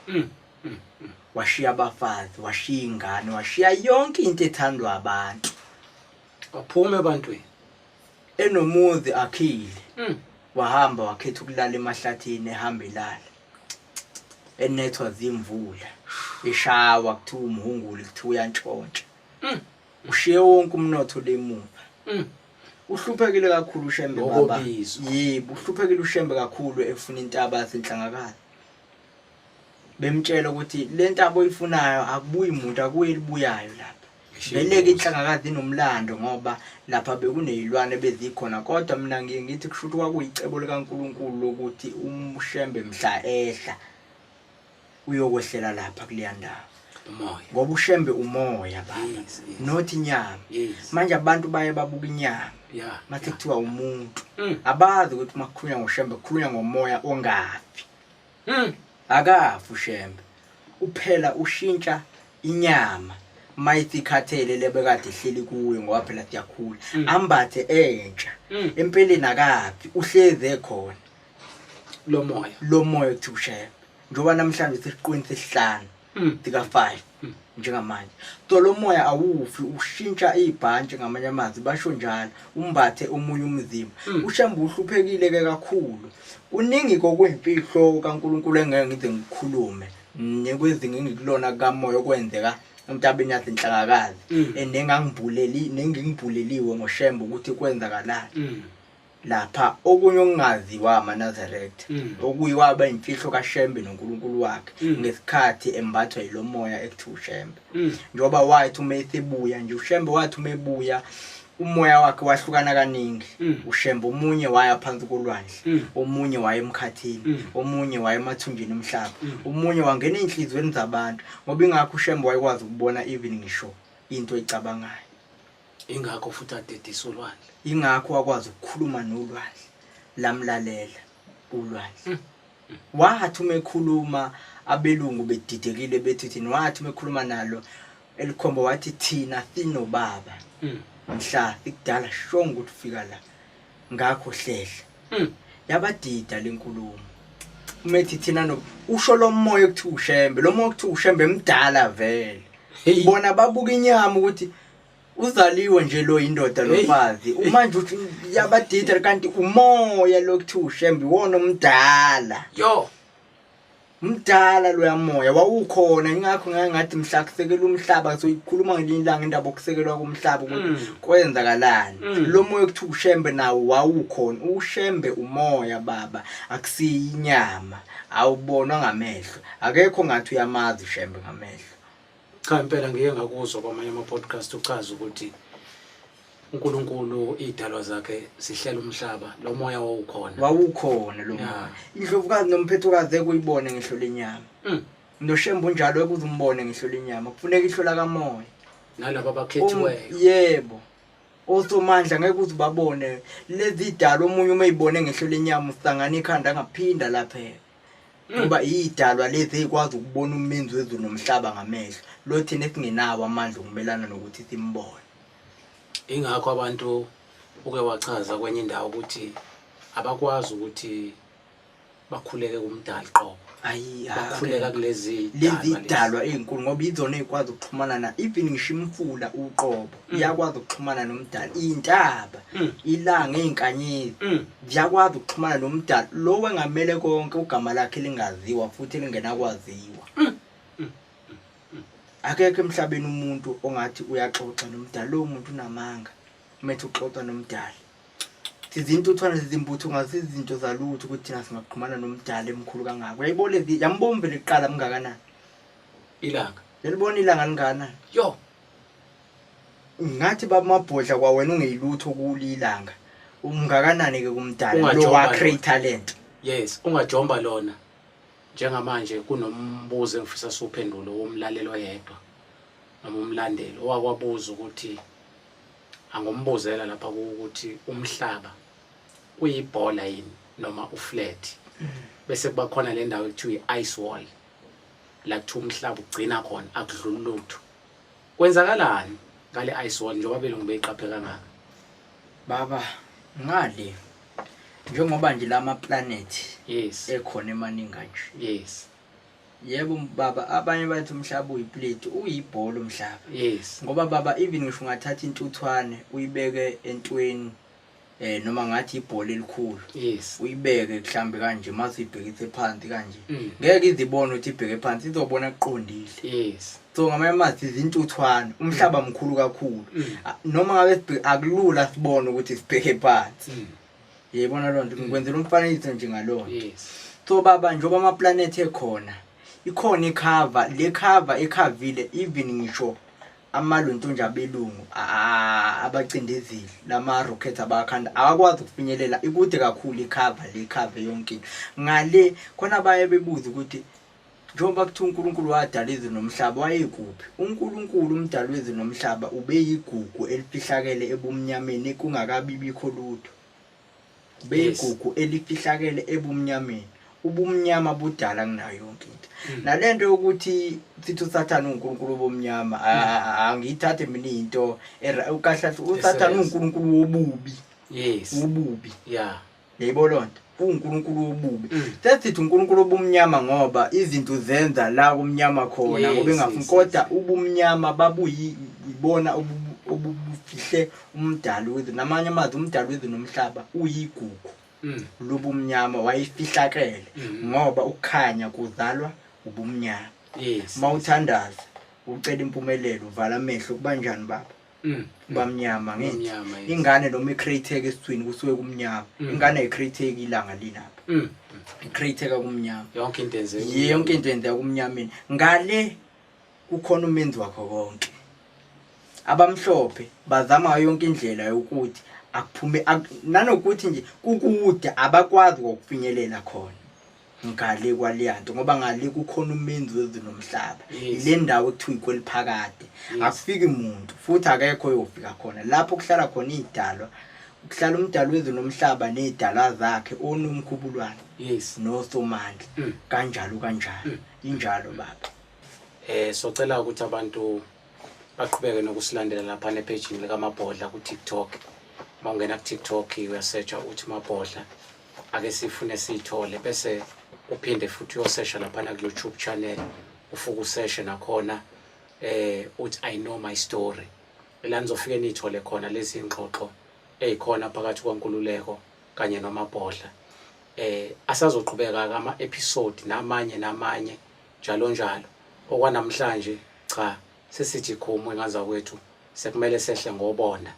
washiya abafazi washiya ingane washiya yonke into ethandwa abantu waphuma ebantwini enomuzi akhile wahamba wakhetha ukulala emahlathini ehamba ilala enethwa zimvula eshawa kuthiwa umhunguli kuthiwa uyantshontsha ushiye wonke umnotho lemuva uhluphekile kakhulu uShembe baba yebo uhluphekile uShembe kakhulu efuna intaba yasenhlangakazi bemtshela ukuthi le ntaba oyifunayo akubuyi umuntu akuye libuyayo lapha beleke inhlangakazi inomlando ngoba lapha bekunezilwane bezikhona kodwa mina ngithi kushuthi kwakuyicebo likaNkulunkulu lokuthi uShembe mhla ehla uyokwehlela lapha kuleya ndawo umoya ngoba uShembe umoya baba not inyama manje abantu baye babuka inyama mase kuthiwa umuntu abazi ukuthi makukhulunywa ngoShembe kukhulunywa ngomoya ongafi akafu uShembe uphela ushintsha inyama mayisikhathele lebekade ihleli kuwe ngoba phela siyakhula ambathe entsha empeleni akafi uhleze khona lo moya kuthi uShembe njoba namhlanje sesiqweni sesihlanu sika 5 njengamanje lo moya awufi ushintsha ibhantshi ngamanye amazwi basho njalo umbathe omunye umzimba uShembe uhluphekile ke kakhulu uningi kokwempilo kaNkulunkulu engeke ngize ngikhulume nekwezinga engikulona kamoya okwenzeka emntabeni yasenhlangakazi nengingibhuleliwe ngoShembe ukuthi kwenzakalani lapha okunye okungaziwa amaNazaretha okuyiwaba imfihlo kaShembe noNkulunkulu wakhe ngesikhathi embathwa yilomoya ekuthiwa uShembe njoba wathi umesebuya nje uShembe wathi umebuya umoya wakhe wahlukana kaningi uShembe omunye waya phansi kolwandle omunye waye emkhathini omunye waye emathunjini emhlaba omunye wangena enhlizweni zabantu ngoba ingakho uShembe wayekwazi ukubona even ngisho into ecabangayo ingakho futhi adedisa ulwandle ingakho wakwazi ukukhuluma nolwandle lamlalela ulwandle wathi umekhuluma abelungu bedidekile bethi wathi mekhuluma nalo elikhomba wathi thina sinobaba mhla ikudala shongo ukuthi fika la ngakho hlehla yabadida lenkulumo umethi thina no usho lo moya ukuthi ushembe lo moya ukuthi ushembe emdala vele bona babuka inyama ukuthi uzaliwe nje lo indoda lofazi manje uthi yabadida kanti umoya lokuthi ushembe wona omdala yo mdala lo yamoya wawukhona ingakho ngathi mhla kusekela umhlaba soyikhuluma ngelinye ilanga indaba okusekelwa kumhlaba ukuthi kwenzakalani lo moya ukuthi ushembe nawo wawukhona ushembe umoya baba akusiyinyama awubonwa ngamehlo akekho ngathi uyamazi ushembe ngamehlo cha impela ngike ngakuzwa kwamanye ama podcast uchaza ukuthi uNkulunkulu idalwa zakhe sihlela umhlaba lo moya wawukhona lo moya indlovukazi nomphethukazi ekuyibone ngihlo lenyama noshembo njalo ekuze umbone ngihlo lenyama kufuneka ihlo la kamoya nalabo abakhethiweyo yebo osomandla ngeke uze babone lezi idalwa omunye uma izibone ngihlo lenyama usangana ikhanda ngaphinda lapha kuba idalwa lezi ekwazi ukubona umenzi wezulu nomhlaba ngamehlo lo thina esingenawo amandla okumelana nokuthi simbone ingakho abantu uke wachaza kwenye indawo ukuthi abakwazi ukuthi bakhuleke kumdali qobo bakhuleka kulezi idalwa ezinkulu ngoba izona ezikwazi ukuxhumana na even ngisho imfula uqobo iyakwazi ukuxhumana nomdali intaba ilanga ezinkanyezi ziyakwazi ukuxhumana nomdali lo wengamele konke ugama lakhe lingaziwa futhi lingenakwaziwa akekho emhlabeni umuntu ongathi uyaxoxa nomdali lo muntu unamanga umethe uxoxa nomdali izintuthwana zizimbutho ngazizinto zalutho ukuthi thina singaqhumana nomdali emkhulu kangaka uyayibona lezi yambombe liqala mngakanani ilanga yalibona ilanga lingakanani yo ngathi babamabhodla kwa wena ungeyilutho kulilanga umngakanani ke kumdali lo wa create talent yes ungajomba lona njengamanje kunombuzo engifisa suphendulo womlalelo yedwa noma umlandeli owakwabuza ukuthi angombuzela lapha ukuthi umhlaba uyibhola yini noma uflat bese kuba khona le ndawo ekuthiwa i-ice wall la kuthi umhlaba ugcina khona akudluli lutho kwenzakalani ngale ice wall njengoba belungu beyiqaphe kangaka baba ngale njengoba nje lama planet yes ekhona emaningi nje yes yebo baba abanye bathi umhlaba uyiplate uyibhola umhlaba yes ngoba baba even ngisho ungathatha intuthwane uyibeke entweni noma ngathi ibhola elikhulu yes uyibeke mhlambe kanje mase ibhekise phansi kanje ngeke izibone ukuthi ibheke phansi izobona eqondile yes so ngamanye amazi izintuthwane umhlaba mkhulu kakhulu noma ngabe akulula sibone ukuthi sibheke phansi yebona lonto ngikwenzela umfanekiso nje ngalona yes so baba njoba ama planet ekhona ikhona icover le cover ekhavile even ngisho amaluntu nje abelungu abacindezile lama rockets abakhanda akwazi ukufinyelela ikude kakhulu icover le cover yonke ngale khona baye bebuza ukuthi njengoba kuthi uNkulunkulu wadala izulu nomhlaba wayekuphi uNkulunkulu umdali wezulu nomhlaba ubeyigugu elifihlakele ebumnyameni kungakabi bikho lutho beyigugu elifihlakele ebumnyameni ubumnyama budala kunayo yonke into nalento yokuthi sithi uSathane uNkulunkulu bomnyama angiyithathe mina into ukahle uSathane uNkulunkulu wobubi yes ububi yeah yayibononto uNkulunkulu wobubi sesithi uNkulunkulu obumnyama ngoba izinto zenza la kumnyama khona ngoba engafuni kodwa ubumnyama babuyibona obufihle umdali wezulu namanye amazi umdali wezulu nomhlaba uyigugu lobumnyama wayifihlakele ngoba ukukhanya kuzalwa ubumnyama yes mawuthandaza ucela impumelelo uvala amehlo kubanjani baba bamnyama ngithi ingane noma icreateke esithweni kusuke kumnyama ingane ayicreateke ilanga lilapha icreateka kumnyama yonke into yenzeka kumnyameni ngale kukhona umenzi wakho konke abamhlophe bazama yonke indlela yokuthi akuphume nanokuthi nje kukude abakwazi ukufinyelela khona ngale kwaliyanto ngoba ngale kukhona umenzi wezulu nomhlaba ile ndawo ekuthiwa ikweliphakade akufiki umuntu futhi akekho oyofika khona lapho kuhlala khona idalwa kuhlala umdali wezulu nomhlaba nezidalwa zakhe onomkhubulwane yes nosomandla kanjalo injalo baba socela ukuthi abantu baqhubeke nokusilandela lapha nepage lika Mabhodla ku TikTok. Mawungena ku TikTok uyasearcha uthi Mabhodla, ake sifune sithole bese uphinde futhi uyosearcha lapha ku YouTube channel ufuku usearch nakhona uthi I know my story. La nizofike nithole khona lezi ingxoxo ezikhona phakathi kwaNkululeko kanye noMabhodla. Asazoqhubeka ama episode namanye njalo njalo. Okwanamhlanje cha sesithi khumwe ngaza kwethu sekumele sehle ngobona.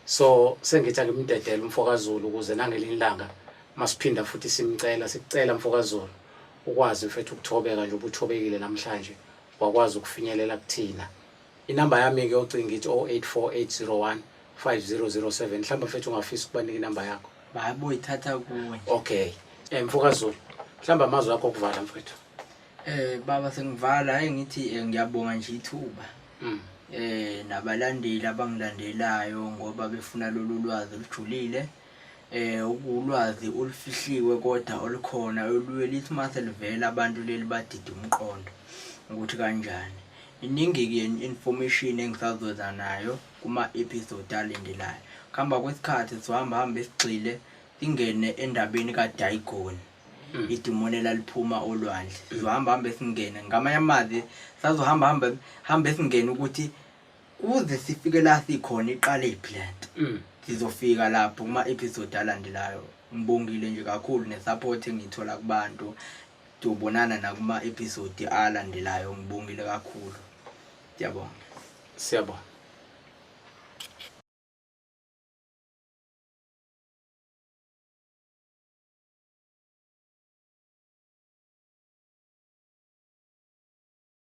So sengithi akimdedela umfokaZulu ukuze nangelilanga masiphinda futhi sicela umfokaZulu ukwazi mfethu ukuthobeka nje ubuthobekile namhlanje wakwazi ukufinyelela kuthina. Inamba yami ke yocinga ithi 0848015007. Mhlawumbe mfethu ungafisa ukubanika inamba yakho. Babo ithatha kuwe. Okay. MfokaZulu. Mhlawumbe amazwi akho okuvala mfethu. Baba sengivala ngithi ngiyabonga nje ithuba. Nabalandeli abangilandelayo ngoba befuna lolu lwazi olujulile. Ulwazi olufihliwe kodwa olukhona oluye lithi mase livela abantu leli badida umqondo ukuthi kanjani. Iningi ke information engisazoza nayo kuma episode alendelayo. Khamba kwesikhathi sizohamba esigxile singene endabeni kaDaigoni. Idimoni laliphuma olwandle. Sizohamba singene ngamanye amazwi sazohamba singene ukuthi uze sifike la sikhona iqale iplant. Sizofika lapho kuma episode alandelayo. Ngibongile nje kakhulu nesupport engithola kubantu. Tubonana na kuma episode alandelayo. Ngibongile kakhulu. Siyabonga.